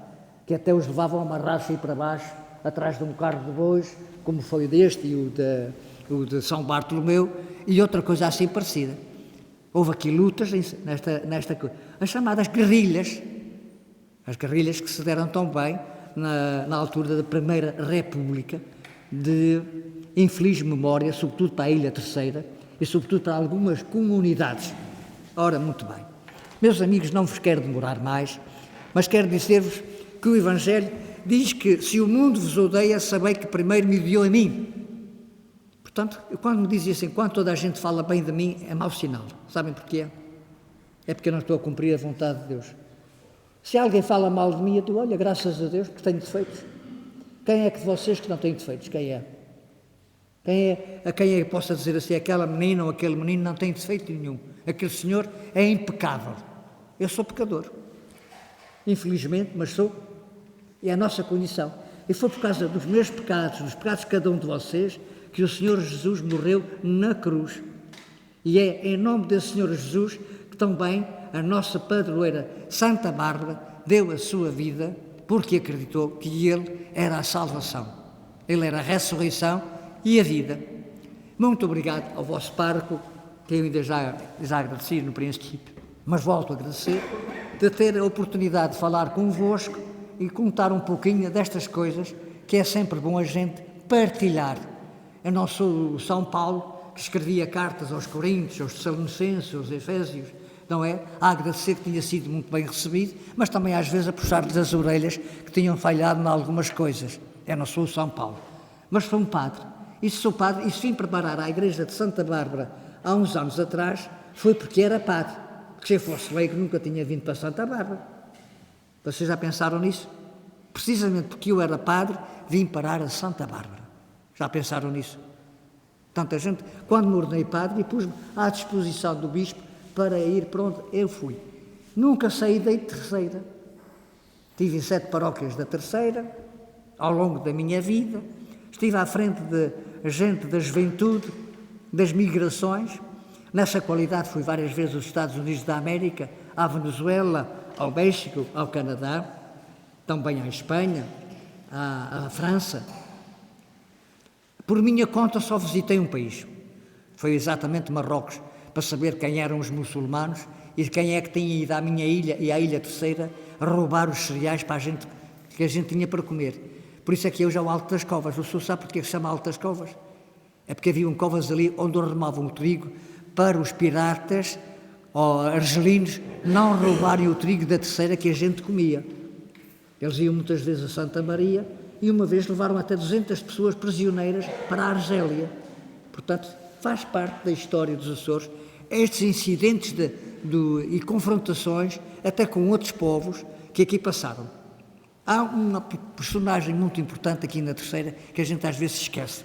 que até os levavam a amarrar-se aí para baixo, atrás de um carro de bois, como foi deste e o de São Bartolomeu, e outra coisa assim parecida. Houve aqui lutas nesta coisa, as chamadas guerrilhas, as guerrilhas que se deram tão bem na altura da Primeira República, de infeliz memória, sobretudo para a Ilha Terceira e sobretudo para algumas comunidades. Ora, muito bem. Meus amigos, não vos quero demorar mais, mas quero dizer-vos que o Evangelho diz que se o mundo vos odeia, sabei que primeiro me odiou a mim. Portanto, quando me dizem assim, quando toda a gente fala bem de mim, é mau sinal. Sabem porquê? É porque eu não estou a cumprir a vontade de Deus. Se alguém fala mal de mim, eu digo, olha, graças a Deus, porque tenho defeitos. Quem é que de vocês que não tem defeitos? Quem é? A quem é que possa dizer assim, aquela menina ou aquele menino não tem defeito nenhum. Aquele senhor é impecável. Eu sou pecador. Infelizmente, mas sou. E é a nossa condição. E foi por causa dos meus pecados, dos pecados de cada um de vocês, que o Senhor Jesus morreu na cruz. E é em nome desse Senhor Jesus que também a nossa padroeira Santa Bárbara deu a sua vida, porque acreditou que Ele era a salvação. Ele era a ressurreição e a vida. Muito obrigado ao vosso pároco, que eu ainda já agradeci no princípio, mas volto a agradecer, de ter a oportunidade de falar convosco e contar um pouquinho destas coisas, que é sempre bom a gente partilhar. Eu não sou o São Paulo, que escrevia cartas aos Coríntios, aos Tessalonicenses, aos Efésios, não é? A agradecer que tinha sido muito bem recebido, mas também às vezes a puxar-lhes as orelhas que tinham falhado em algumas coisas. Eu não sou o São Paulo, mas sou um padre. E se sou padre, e se vim preparar a igreja de Santa Bárbara há uns anos atrás, foi porque era padre. Porque se eu fosse leigo nunca tinha vindo para Santa Bárbara. Vocês já pensaram nisso? Precisamente porque eu era padre, vim parar a Santa Bárbara. Já pensaram nisso? Tanta gente, quando me ordenei padre, e pus-me à disposição do bispo para ir para onde eu fui. Nunca saí da Terceira. Estive em 7 paróquias da Terceira, ao longo da minha vida. Estive à frente de gente da juventude, das migrações. Nessa qualidade fui várias vezes aos Estados Unidos da América, à Venezuela, ao México, ao Canadá, também à Espanha, à França. Por minha conta só visitei um país. Foi exatamente Marrocos, para saber quem eram os muçulmanos e quem é que tinha ido à minha ilha e à Ilha Terceira a roubar os cereais para a gente, que a gente tinha para comer. Por isso é que hoje é o Alto das Covas. O senhor sabe porque se chama Alto das Covas? É porque haviam covas ali onde arrumavam o trigo para os piratas ou argelinos não roubarem o trigo da Terceira que a gente comia. Eles iam muitas vezes a Santa Maria e uma vez levaram até 200 pessoas prisioneiras para a Argélia. Portanto, faz parte da história dos Açores estes incidentes e confrontações até com outros povos que aqui passaram. Há uma personagem muito importante aqui na Terceira que a gente às vezes esquece,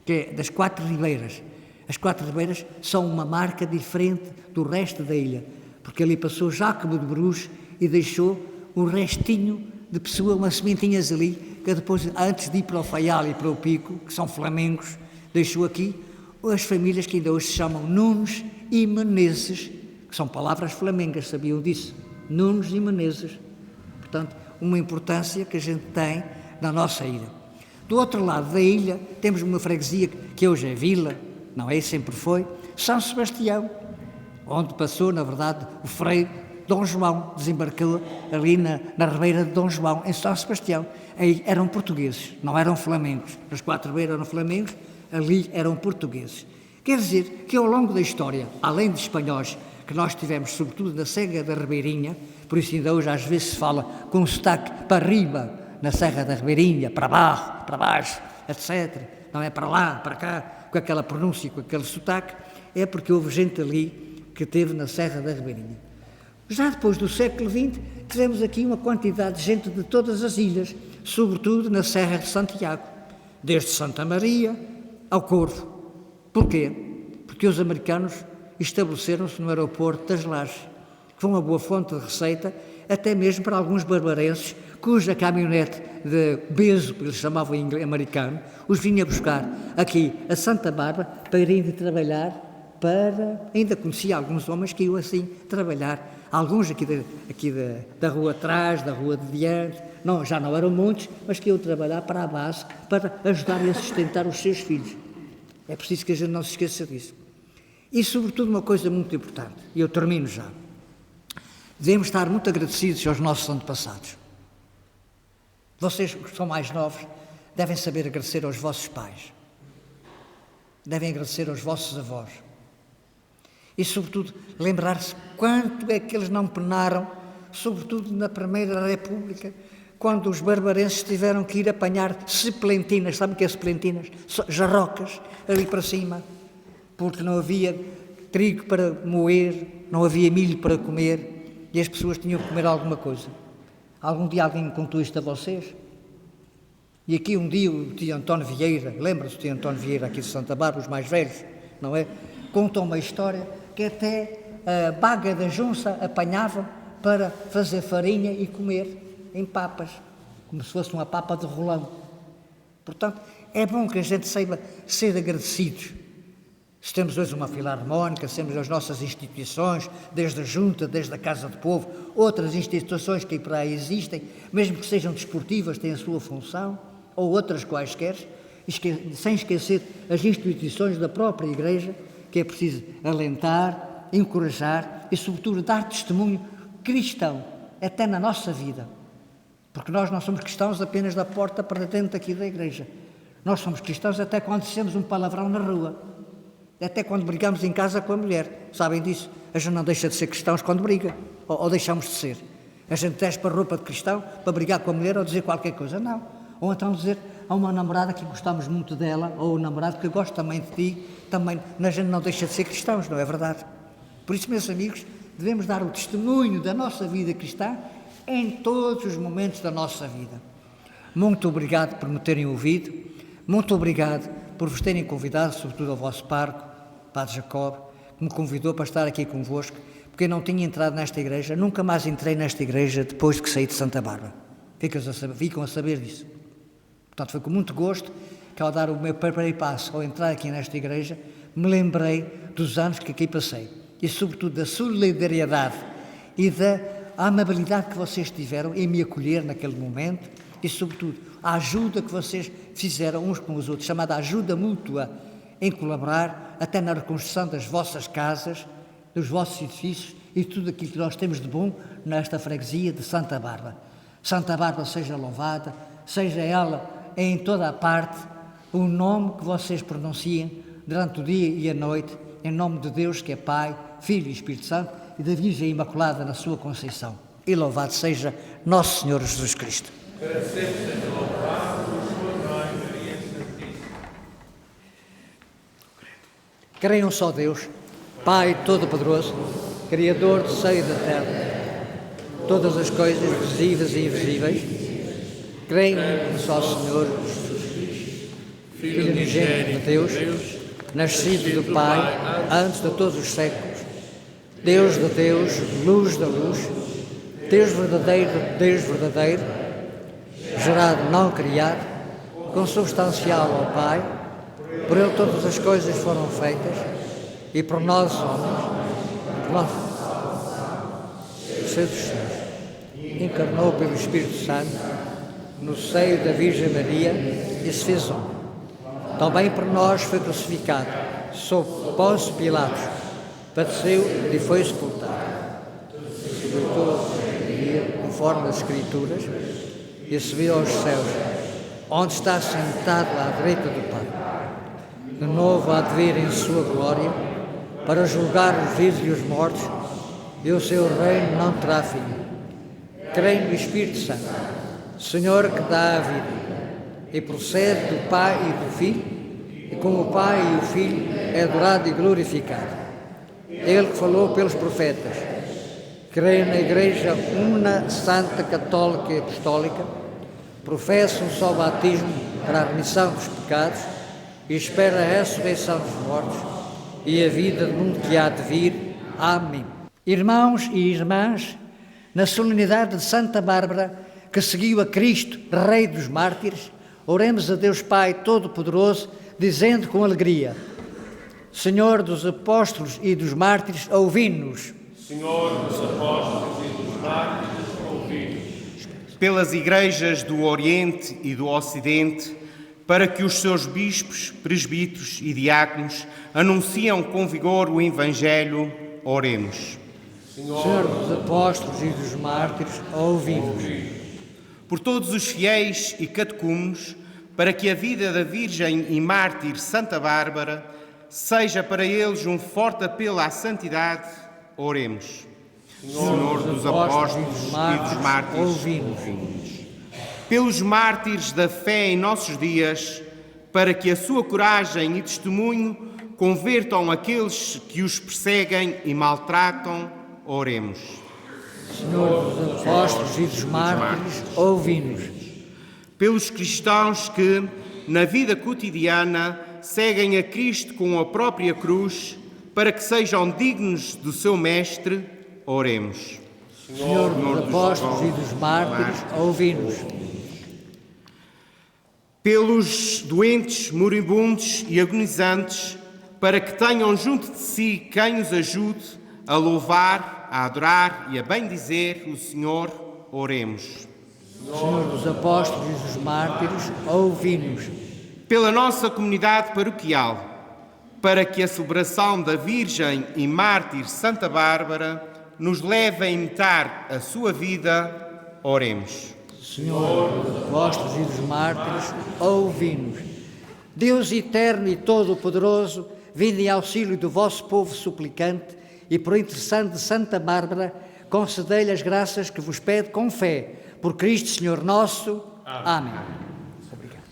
que é das 4 ribeiras. As 4 ribeiras são uma marca diferente do resto da ilha, porque ali passou Jácobo de Bruges e deixou um restinho de pessoa, umas sementinhas ali, que depois, antes de ir para o Faial e para o Pico, que são flamengos, deixou aqui as famílias que ainda hoje se chamam Nunes e Menezes, que são palavras flamengas, sabiam disso? Nunes e Menezes. Portanto, uma importância que a gente tem na nossa ilha. Do outro lado da ilha, temos uma freguesia que hoje é vila, não é? Sempre foi, São Sebastião, onde passou, na verdade, o Frei Dom João, desembarcou ali na Ribeira de Dom João, em São Sebastião. Aí eram portugueses, não eram flamengos. As 4 ribeiras eram flamengos, ali eram portugueses. Quer dizer que ao longo da história, além de espanhóis, que nós tivemos sobretudo na Serra da Ribeirinha, por isso ainda hoje às vezes se fala com um sotaque para riba, na Serra da Ribeirinha, para baixo, etc. Não é para lá, para cá, com aquela pronúncia, com aquele sotaque, é porque houve gente ali que teve na Serra da Ribeirinha. Já depois do século XX, tivemos aqui uma quantidade de gente de todas as ilhas, sobretudo na Serra de Santiago, desde Santa Maria ao Corvo. Porquê? Porque os americanos estabeleceram-se no aeroporto das Lajes, que foi uma boa fonte de receita, até mesmo para alguns barbarenses, cuja caminhonete de beso, que eles chamavam em americano, os vinha buscar aqui a Santa Bárbara para irem de trabalhar ainda conhecia alguns homens que iam assim trabalhar, alguns aqui da rua atrás, da rua de diante, já não eram muitos, mas que iam trabalhar para a base, para ajudarem a sustentar os seus filhos. É preciso que a gente não se esqueça disso. E, sobretudo, uma coisa muito importante, e eu termino já, devemos estar muito agradecidos aos nossos antepassados. Vocês, que são mais novos, devem saber agradecer aos vossos pais, devem agradecer aos vossos avós, e, sobretudo, lembrar-se quanto é que eles não penaram, sobretudo na Primeira República, quando os barbarenses tiveram que ir apanhar seplentinas, sabe o que é seplentinas? Jarrocas, ali para cima, porque não havia trigo para moer, não havia milho para comer, e as pessoas tinham que comer alguma coisa. Algum dia alguém me contou isto a vocês? E aqui um dia o tio António Vieira, lembra-se do tio António Vieira aqui de Santa Bárbara, os mais velhos, não é? Contam uma história que até a baga da junça apanhavam para fazer farinha e comer em papas, como se fosse uma papa de rolão. Portanto, é bom que a gente saiba ser agradecidos. Se temos hoje uma filarmónica, se temos as nossas instituições, desde a Junta, desde a Casa do Povo, outras instituições que para aí existem, mesmo que sejam desportivas, têm a sua função, ou outras quaisquer, sem esquecer as instituições da própria Igreja, que é preciso alentar, encorajar e, sobretudo, dar testemunho cristão, até na nossa vida. Porque nós não somos cristãos apenas da porta para dentro aqui da Igreja. Nós somos cristãos até quando dizemos um palavrão na rua, até quando brigamos em casa com a mulher. Sabem disso? A gente não deixa de ser cristãos quando briga, ou deixamos de ser. A gente desce para a roupa de cristão para brigar com a mulher ou dizer qualquer coisa. Não. Ou então dizer a uma namorada que gostamos muito dela, ou um namorado que gosta também de ti, também a gente não deixa de ser cristãos, não é verdade? Por isso, meus amigos, devemos dar o testemunho da nossa vida cristã em todos os momentos da nossa vida. Muito obrigado por me terem ouvido, muito obrigado por vos terem convidado, sobretudo ao vosso pároco, Padre Jacob, que me convidou para estar aqui convosco, porque eu não tinha entrado nesta igreja, nunca mais entrei nesta igreja depois de que saí de Santa Bárbara. Ficam a saber disso. Portanto, foi com muito gosto que, ao dar o meu primeiro passo, ao entrar aqui nesta igreja, me lembrei dos anos que aqui passei e, sobretudo, da solidariedade e da amabilidade que vocês tiveram em me acolher naquele momento e, sobretudo, a ajuda que vocês fizeram uns com os outros, chamada ajuda mútua, em colaborar até na reconstrução das vossas casas, dos vossos edifícios e tudo aquilo que nós temos de bom nesta freguesia de Santa Bárbara. Santa Bárbara seja louvada, seja ela em toda a parte o nome que vocês pronunciem durante o dia e a noite, em nome de Deus que é Pai, Filho e Espírito Santo e da Virgem Imaculada na sua Conceição. E louvado seja Nosso Senhor Jesus Cristo. Para sempre seja louvado por sua Mãe, Maria Santíssima. Creio um só Deus, Pai Todo-Poderoso, Criador do céu e da terra, todas as coisas visíveis e invisíveis. Creio um só Senhor, Filho unigênito de Deus, nascido do Pai antes de todos os séculos, Deus de Deus, luz da luz, Deus verdadeiro de Deus verdadeiro, gerado, não criado, consubstancial ao Pai, por Ele todas as coisas foram feitas, e por nós homens, por nós, Senhor dos Senhores, encarnou pelo Espírito Santo no seio da Virgem Maria e se fez homem. Também por nós foi crucificado, sob Pôncio Pilatos, padeceu e foi sepultado. Sepultou conforme as Escrituras e subiu aos céus, onde está sentado à direita do Pai. De novo há de vir em sua glória para julgar os vivos e os mortos, e o seu reino não terá fim. Creio no Espírito Santo, Senhor que dá a vida, e procede do Pai e do Filho, e com o Pai e o Filho é adorado e glorificado. Ele que falou pelos profetas. Creio na Igreja una, santa, católica e apostólica, professo um só batismo para a remissão dos pecados e espero a ressurreição dos mortos e a vida do mundo que há de vir. Amém. Irmãos e irmãs, na solenidade de Santa Bárbara, que seguiu a Cristo, Rei dos Mártires, oremos a Deus Pai Todo-Poderoso, dizendo com alegria: Senhor dos apóstolos e dos mártires, ouvi-nos. Senhor dos apóstolos e dos mártires, ouvi-nos. Pelas igrejas do Oriente e do Ocidente, para que os seus bispos, presbíteros e diáconos anunciam com vigor o Evangelho, oremos. Senhor dos apóstolos e dos mártires, ouvi-nos. Por todos os fiéis e catecúmenos, para que a vida da Virgem e mártir Santa Bárbara seja para eles um forte apelo à santidade, oremos. Senhor dos apóstolos e dos mártires, ouvi-nos. Pelos mártires da fé em nossos dias, para que a sua coragem e testemunho convertam aqueles que os perseguem e maltratam, oremos. Senhor dos apóstolos e dos mártires, ouvi-nos. Pelos cristãos que, na vida cotidiana, seguem a Cristo com a própria cruz, para que sejam dignos do seu Mestre, oremos. Senhor dos apóstolos e dos mártires, ouvi-nos. Pelos doentes, moribundos e agonizantes, para que tenham junto de si quem os ajude a louvar, a adorar e a bendizer o Senhor, oremos. Senhor dos apóstolos e dos mártires, ouvi-nos. Pela nossa comunidade paroquial, para que a celebração da Virgem e mártir Santa Bárbara nos leve a imitar a sua vida, oremos. Senhor dos apóstolos e dos mártires, ouvi-nos. Deus eterno e todo-poderoso, vinde em auxílio do vosso povo suplicante e por intercessão de Santa Bárbara, concedei-lhe as graças que vos pede com fé, por Cristo Senhor nosso. Amém. Obrigado.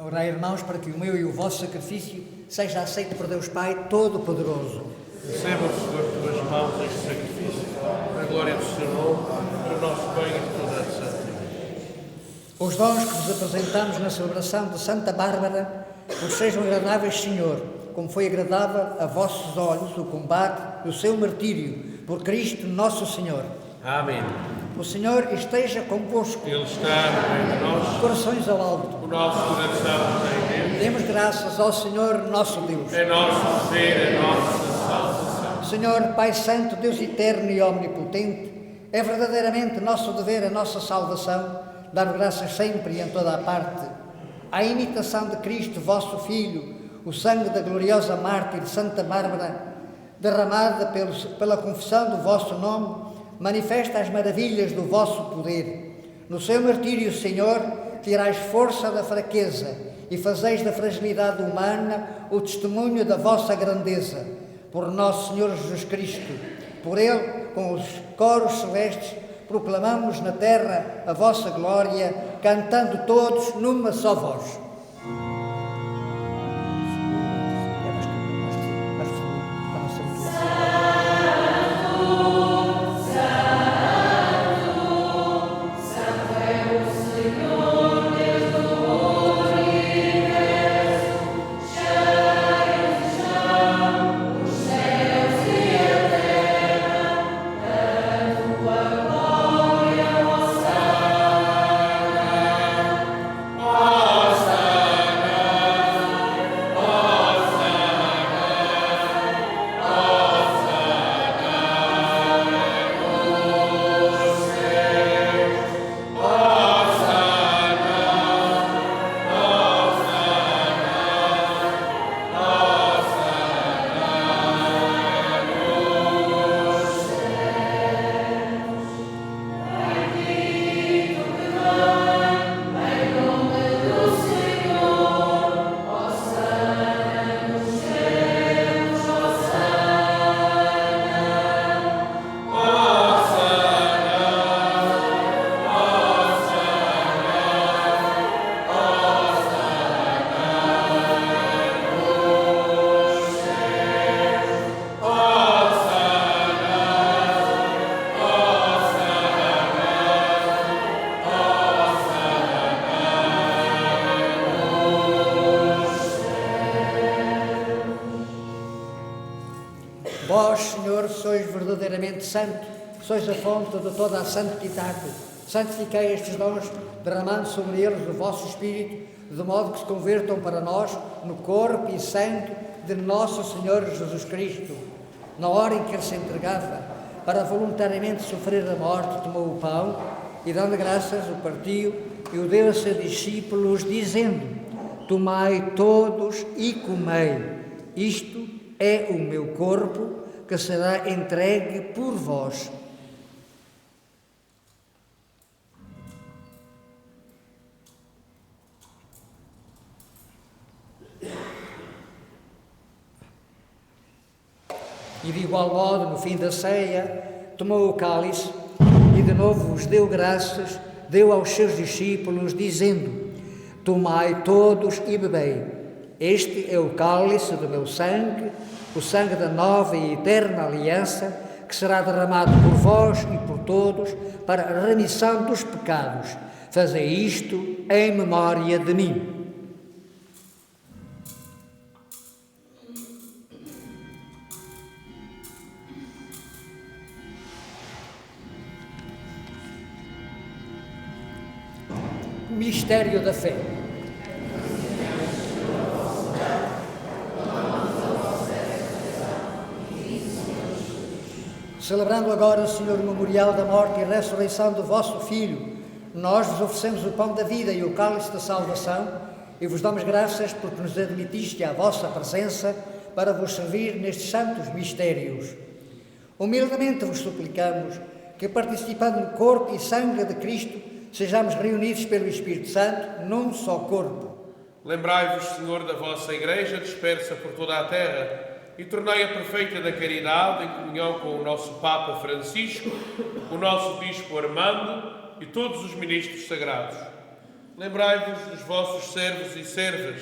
Orai, irmãos, para que o meu e o vosso sacrifício seja aceito por Deus Pai Todo-Poderoso. Receba, Senhor, de tuas mãos este sacrifício, para a glória do Seu nome, para o nosso bem e de toda a santa Igreja. Os dons que vos apresentamos na celebração de Santa Bárbara vos sejam agradáveis, Senhor, como foi agradável a vossos olhos o combate do seu martírio, por Cristo nosso Senhor. Amém. O Senhor esteja convosco. Ele está no meio de nós, Corações ao alto. o nosso coração tem Deus. Demos graças ao Senhor nosso Deus. É nosso dever, é nossa salvação. Senhor, Pai Santo, Deus eterno e omnipotente, é verdadeiramente nosso dever, a nossa salvação, dar graças sempre e em toda a parte, à imitação de Cristo, vosso Filho, o sangue da gloriosa mártir Santa Bárbara, derramada pela confissão do vosso nome, manifesta as maravilhas do vosso poder. No seu martírio, Senhor, tirais força da fraqueza e fazeis da fragilidade humana o testemunho da vossa grandeza. Por nosso Senhor Jesus Cristo, por Ele, com os coros celestes, proclamamos na terra a vossa glória, cantando todos numa só voz. Vós, Senhor, sois verdadeiramente santo, sois a fonte de toda a santidade. Santificai estes dons, derramando sobre eles o vosso Espírito, de modo que se convertam para nós no corpo e sangue de nosso Senhor Jesus Cristo. Na hora em que Ele se entregava para voluntariamente sofrer a morte, tomou o pão e, dando graças, o partiu e o deu a seus discípulos, dizendo: Tomai todos e comei. Isto é o meu corpo, que será entregue por vós. E de igual modo, no fim da ceia, tomou o cálice e de novo vos deu graças, deu aos seus discípulos, dizendo: Tomai todos e bebei. Este é o cálice do meu sangue, o sangue da nova e eterna aliança, que será derramado por vós e por todos para a remissão dos pecados. Fazei isto em memória de mim. Mistério da fé. Celebrando agora, Senhor, o memorial da morte e ressurreição do vosso Filho, nós vos oferecemos o pão da vida e o cálice da salvação e vos damos graças porque nos admitiste à vossa presença para vos servir nestes santos mistérios. Humildemente vos suplicamos que, participando no corpo e sangue de Cristo, sejamos reunidos pelo Espírito Santo num só corpo. Lembrai-vos, Senhor, da vossa Igreja dispersa por toda a terra e tornei-a perfeita da caridade em comunhão com o nosso Papa Francisco, o nosso Bispo Armando e todos os ministros sagrados. lembrai-vos dos vossos servos e servas,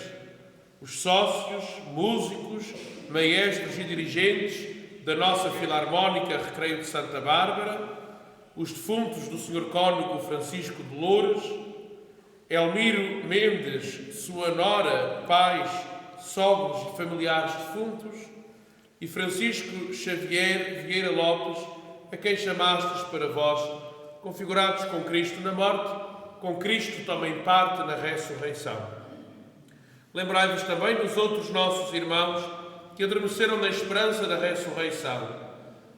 os sócios, músicos, maestros e dirigentes da nossa Filarmónica Recreio de Santa Bárbara, os defuntos do Sr. Cônego Francisco de Loures, Elmiro Mendes, sua nora, pais, sogros e familiares defuntos, e Francisco Xavier Vieira Lopes, a quem chamastes para vós, configurados com Cristo na morte, com Cristo também parte na ressurreição. Lembrai-vos também dos outros nossos irmãos que adormeceram na esperança da ressurreição,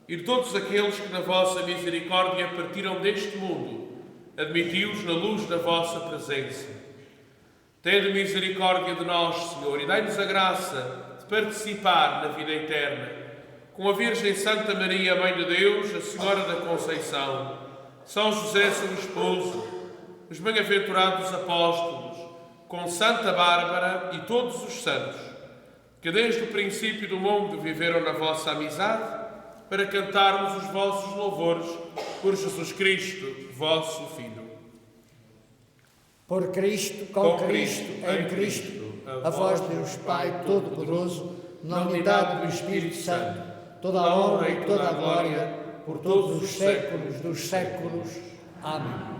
e de todos aqueles que na vossa misericórdia partiram deste mundo, admiti-os na luz da vossa presença. Tende misericórdia de nós, Senhor, e dai-nos a graça de participar na vida eterna, com a Virgem Santa Maria, Mãe de Deus, a Senhora da Conceição, São José, seu esposo, os bem-aventurados apóstolos, com Santa Bárbara e todos os santos, que desde o princípio do mundo viveram na vossa amizade, para cantarmos os vossos louvores por Jesus Cristo, vosso Filho. Por Cristo, com Cristo, em Cristo, a vós, Deus Pai Todo-Poderoso, na unidade do Espírito Santo, toda a honra e toda a glória, por todos os séculos dos séculos. Amém.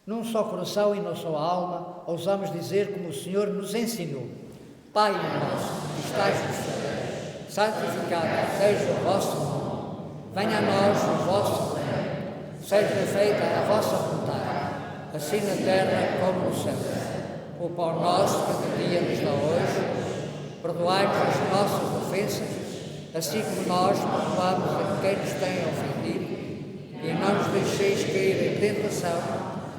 Num só coração e numa só alma, ousamos dizer como o Senhor nos ensinou: Pai nosso, que estais nos céus, santificado seja o vosso nome. Venha a nós o vosso reino. Seja feita a vossa vontade, assim na terra como no céu. O pão nosso cada dia nos dá hoje. Perdoai-nos as nossas ofensas, assim como nós perdoamos a quem nos tem ofendido. E não nos deixeis cair em tentação,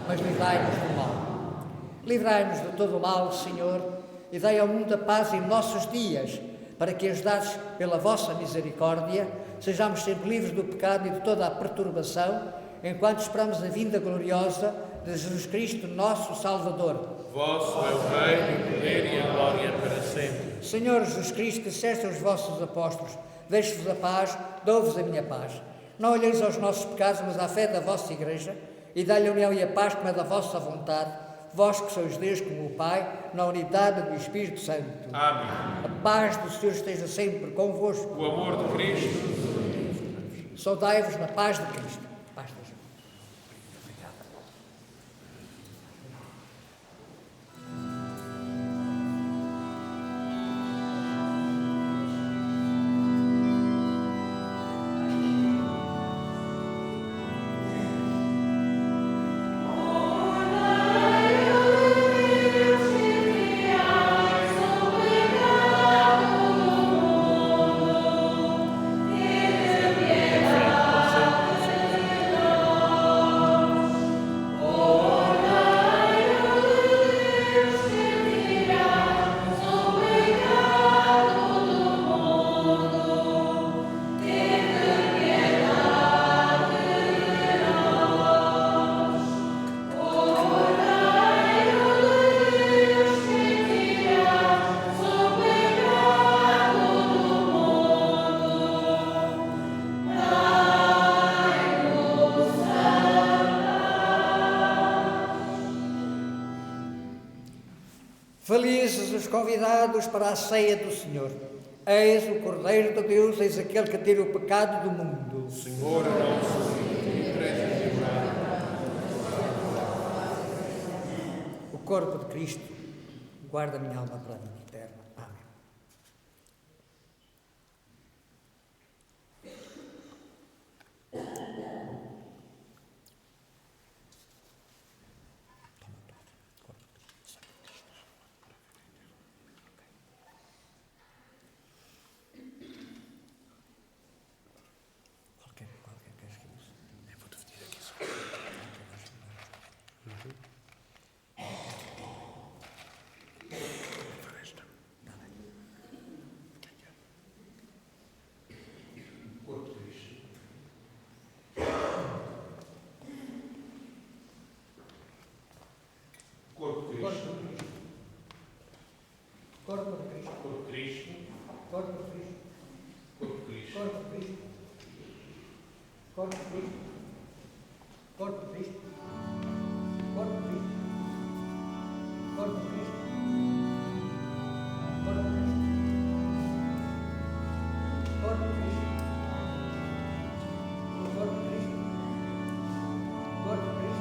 mas livrai-nos do mal. Livrai-nos de todo o mal, Senhor, e dai ao mundo a paz em nossos dias, para que, ajudados pela vossa misericórdia, sejamos sempre livres do pecado e de toda a perturbação, enquanto esperamos a vinda gloriosa de Jesus Cristo, nosso Salvador. Vosso é o reino, o poder e a glória para sempre. Senhor Jesus Cristo, que disseste aos vossos apóstolos: deixo-vos a paz, dou-vos a minha paz. Não olheis aos nossos pecados, mas à fé da vossa Igreja, e dá-lhe a união e a paz como é da vossa vontade, vós que sois Deus como o Pai, na unidade do Espírito Santo. Amém. A paz do Senhor esteja sempre convosco. O amor de Cristo. Saudai-vos na paz de Cristo. Paz de Deus. Felizes os convidados para a ceia do Senhor. Eis o Cordeiro de Deus, eis aquele que tira o pecado do mundo. Senhor nosso, O corpo de Cristo guarda a minha alma para a vida eterna. Amém. Corpo de Cristo. Corpo de Cristo. Corpo de Cristo. Corpo de Cristo. Corpo de Cristo. Corpo de Cristo. Corpo de Cristo. Corpo de Cristo. Corpo de Cristo. Corpo de Cristo. Corpo de Cristo. Corpo de Cristo. Corpo de Cristo. Corpo de Cristo.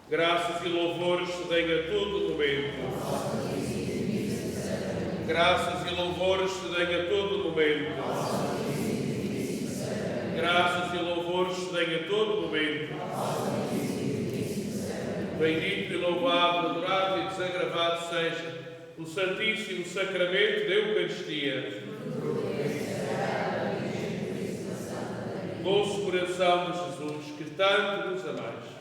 Graças e louvores se deem a todo momento. Graças e louvores se deem a todo momento. Graças e louvores se deem a todo momento. Bendito e louvado, adorado e desagravado seja o Santíssimo Sacramento da Eucaristia. Doce coração de Jesus, que tanto nos amais.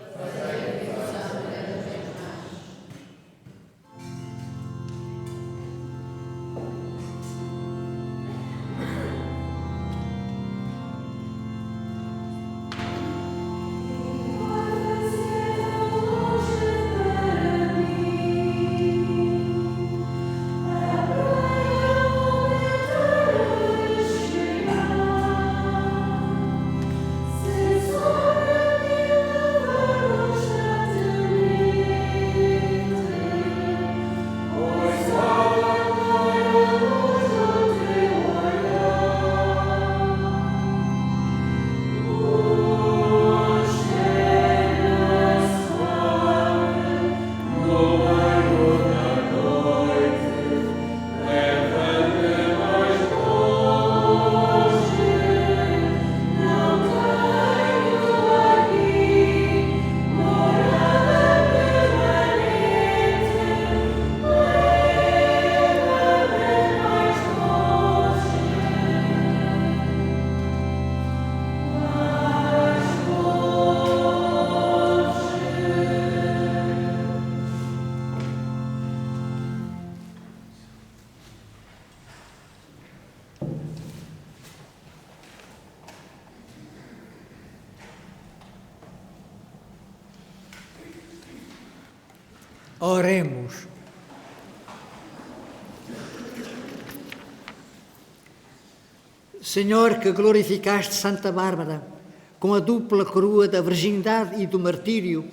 Oremos. Senhor, que glorificaste Santa Bárbara com a dupla coroa da virgindade e do martírio,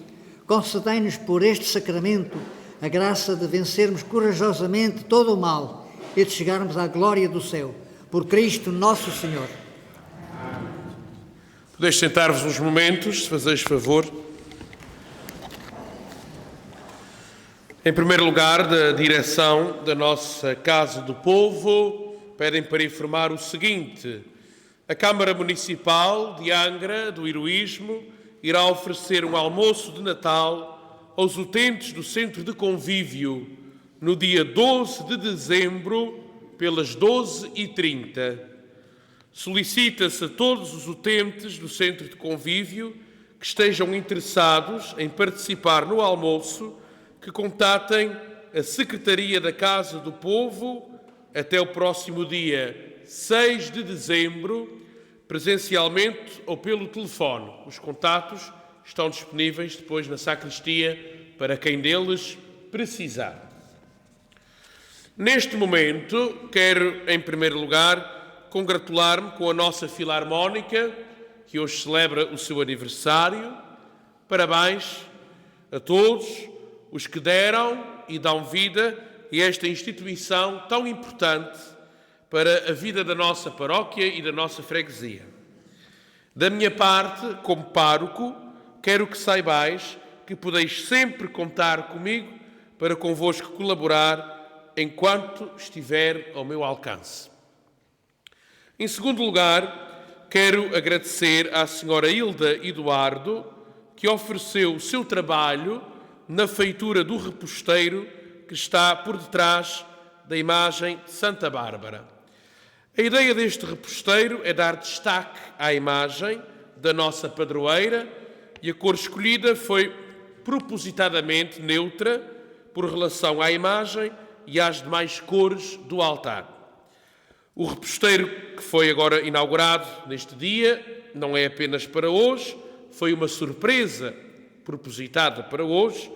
concedei-nos por este sacramento a graça de vencermos corajosamente todo o mal e de chegarmos à glória do céu. Por Cristo nosso Senhor. Podeis sentar-vos uns momentos, se fazeis favor. Em primeiro lugar, da direção da nossa Casa do Povo, pedem para informar o seguinte: a Câmara Municipal de Angra do Heroísmo irá oferecer um almoço de Natal aos utentes do Centro de Convívio no dia 12 de dezembro, pelas 12h30. Solicita-se a todos os utentes do Centro de Convívio que estejam interessados em participar no almoço que contatem a Secretaria da Casa do Povo até o próximo dia 6 de dezembro, presencialmente ou pelo telefone. Os contatos estão disponíveis depois na sacristia para quem deles precisar. Neste momento, quero, em primeiro lugar, congratular-me com a nossa Filarmónica, que hoje celebra o seu aniversário. Parabéns a todos os que deram e dão vida a esta instituição tão importante para a vida da nossa paróquia e da nossa freguesia. Da minha parte, como pároco, quero que saibais que podeis sempre contar comigo para convosco colaborar enquanto estiver ao meu alcance. Em segundo lugar, quero agradecer à senhora Hilda Eduardo, que ofereceu o seu trabalho na feitura do reposteiro que está por detrás da imagem de Santa Bárbara. A ideia deste reposteiro é dar destaque à imagem da nossa padroeira e a cor escolhida foi propositadamente neutra por relação à imagem e às demais cores do altar. O reposteiro que foi agora inaugurado neste dia não é apenas para hoje, foi uma surpresa propositada para hoje,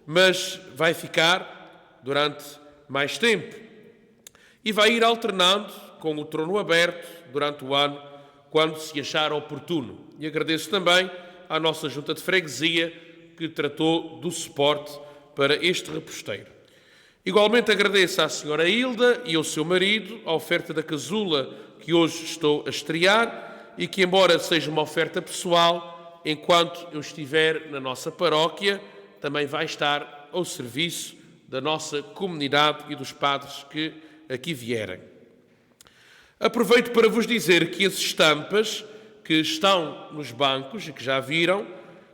mas vai ficar durante mais tempo e vai ir alternando com o trono aberto durante o ano, quando se achar oportuno. E agradeço também à nossa Junta de Freguesia que tratou do suporte para este reposteiro. Igualmente agradeço à senhora Hilda e ao seu marido a oferta da casula que hoje estou a estrear e que, embora seja uma oferta pessoal, enquanto eu estiver na nossa paróquia, também vai estar ao serviço da nossa comunidade e dos padres que aqui vierem. Aproveito para vos dizer que as estampas que estão nos bancos e que já viram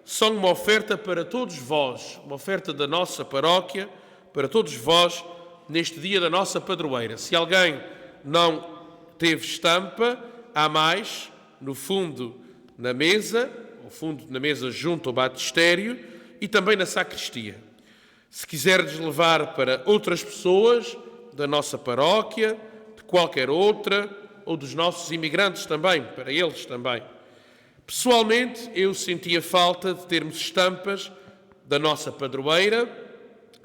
são uma oferta para todos vós, uma oferta da nossa paróquia, para todos vós, neste dia da nossa padroeira. Se alguém não teve estampa, há mais, no fundo, na mesa, ao fundo na mesa junto ao batistério e também na sacristia. Se quiserdes levar para outras pessoas da nossa paróquia, de qualquer outra, ou dos nossos imigrantes também, para eles também. Pessoalmente, eu sentia falta de termos estampas da nossa padroeira,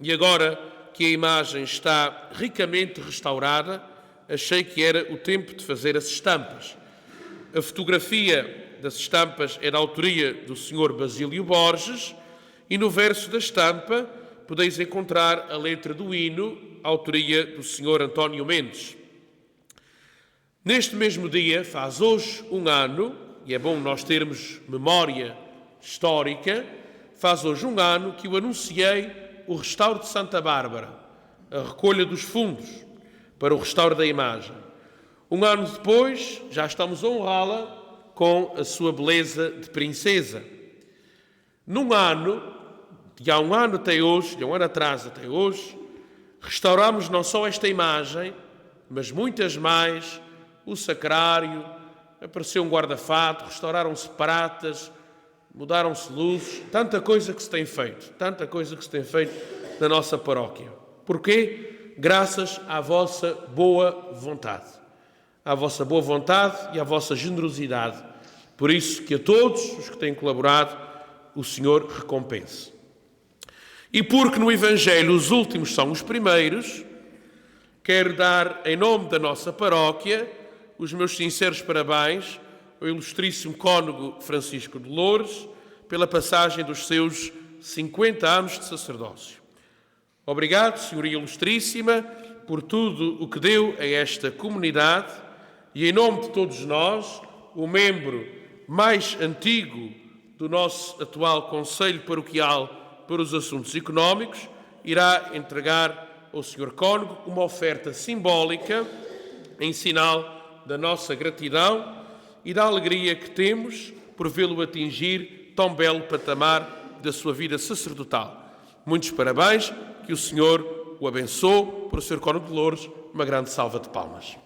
e agora que a imagem está ricamente restaurada, achei que era o tempo de fazer as estampas. A fotografia das estampas é da autoria do Sr. Basílio Borges e no verso da estampa podeis encontrar a letra do hino, autoria do Sr. António Mendes. Neste mesmo dia, faz hoje um ano, e é bom nós termos memória histórica, faz hoje um ano que eu anunciei o restauro de Santa Bárbara, a recolha dos fundos para o restauro da imagem. Um ano depois, já estamos a honrá-la com a sua beleza de princesa. Num ano, de há um ano até hoje, de um ano atrás até hoje, restauramos não só esta imagem, mas muitas mais, o sacrário, apareceu um guarda-fato, restauraram-se pratas, mudaram-se luzes, tanta coisa que se tem feito na nossa paróquia. Porquê? Graças à vossa boa vontade. À vossa boa vontade e à vossa generosidade. Por isso que a todos os que têm colaborado, o Senhor recompense. E porque no Evangelho os últimos são os primeiros, quero dar, em nome da nossa paróquia, os meus sinceros parabéns ao ilustríssimo cônego Francisco de Loures pela passagem dos seus 50 anos de sacerdócio. Obrigado, Senhoria Ilustríssima, por tudo o que deu a esta comunidade e, em nome de todos nós, o membro mais antigo do nosso atual Conselho Paroquial para os Assuntos Económicos, irá entregar ao Sr. Cônego uma oferta simbólica em sinal da nossa gratidão e da alegria que temos por vê-lo atingir tão belo patamar da sua vida sacerdotal. Muitos parabéns, que o Senhor o abençoe. Por o Sr. Cônego de Loures, uma grande salva de palmas.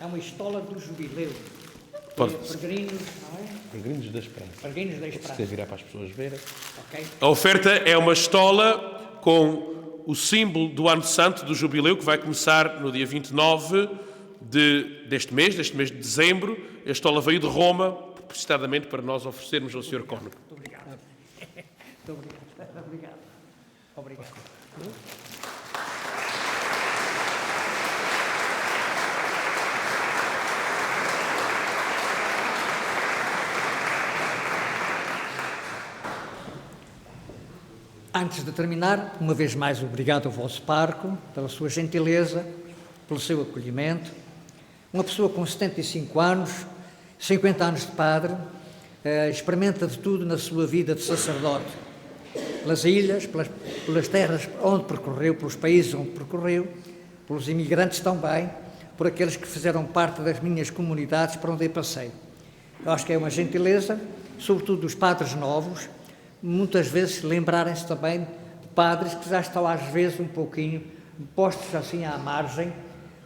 É uma estola do jubileu. Pode. Peregrinos, não é? Peregrinos da Esperança. Peregrinos da Esperança. Se virar para as pessoas verem. Ok. A oferta é uma estola com o símbolo do Ano Santo do Jubileu, que vai começar no dia 29 deste mês de dezembro. A estola veio de Roma, precisamente para nós oferecermos ao Sr. Cônego. Muito obrigado. Muito obrigado. Obrigado. Obrigado. Antes de terminar, uma vez mais, obrigado ao vosso pároco pela sua gentileza, pelo seu acolhimento. Uma pessoa com 75 anos, 50 anos de padre, experimenta de tudo na sua vida de sacerdote. Pelas ilhas, pelas terras onde percorreu, pelos países onde percorreu, pelos imigrantes também, por aqueles que fizeram parte das minhas comunidades para onde eu passei. Eu acho que é uma gentileza, sobretudo dos padres novos, muitas vezes lembrarem-se também de padres que já estão às vezes um pouquinho postos assim à margem,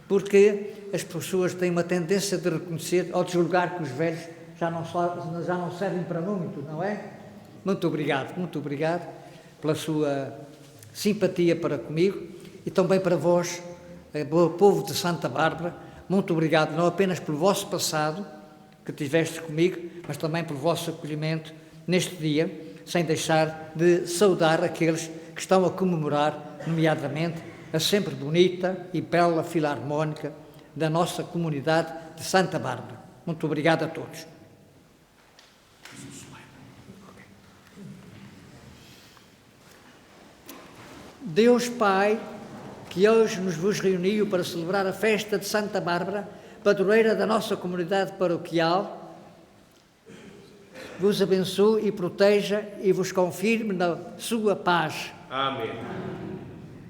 porque as pessoas têm uma tendência de reconhecer ou de julgar que os velhos já não servem para muito, não é? Muito obrigado pela sua simpatia para comigo e também para vós, o povo de Santa Bárbara. Muito obrigado, não apenas pelo vosso passado, que tiveste comigo, mas também pelo vosso acolhimento neste dia, sem deixar de saudar aqueles que estão a comemorar, nomeadamente, a sempre bonita e bela filarmónica da nossa comunidade de Santa Bárbara. Muito obrigado a todos. Deus Pai, que hoje nos vos reuniu para celebrar a festa de Santa Bárbara, padroeira da nossa comunidade paroquial, vos abençoe e proteja e vos confirme na sua paz. Amém.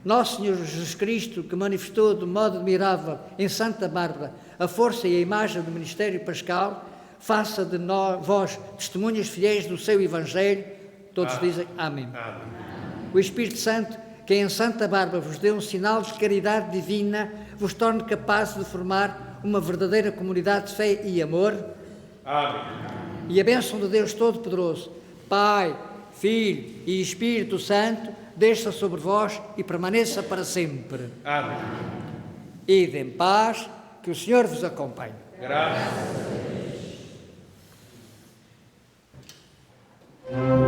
Nosso Senhor Jesus Cristo, que manifestou de modo admirável em Santa Bárbara a força e a imagem do ministério pascal, faça de vós testemunhas fiéis do seu Evangelho. Todos dizem amém. Amém. O Espírito Santo, que em Santa Bárbara vos deu um sinal de caridade divina, vos torne capazes de formar uma verdadeira comunidade de fé e amor. Amém. E a bênção de Deus Todo-Poderoso, Pai, Filho e Espírito Santo, desça sobre vós e permaneça para sempre. Amém. Ide em paz, que o Senhor vos acompanhe. Graças a Deus.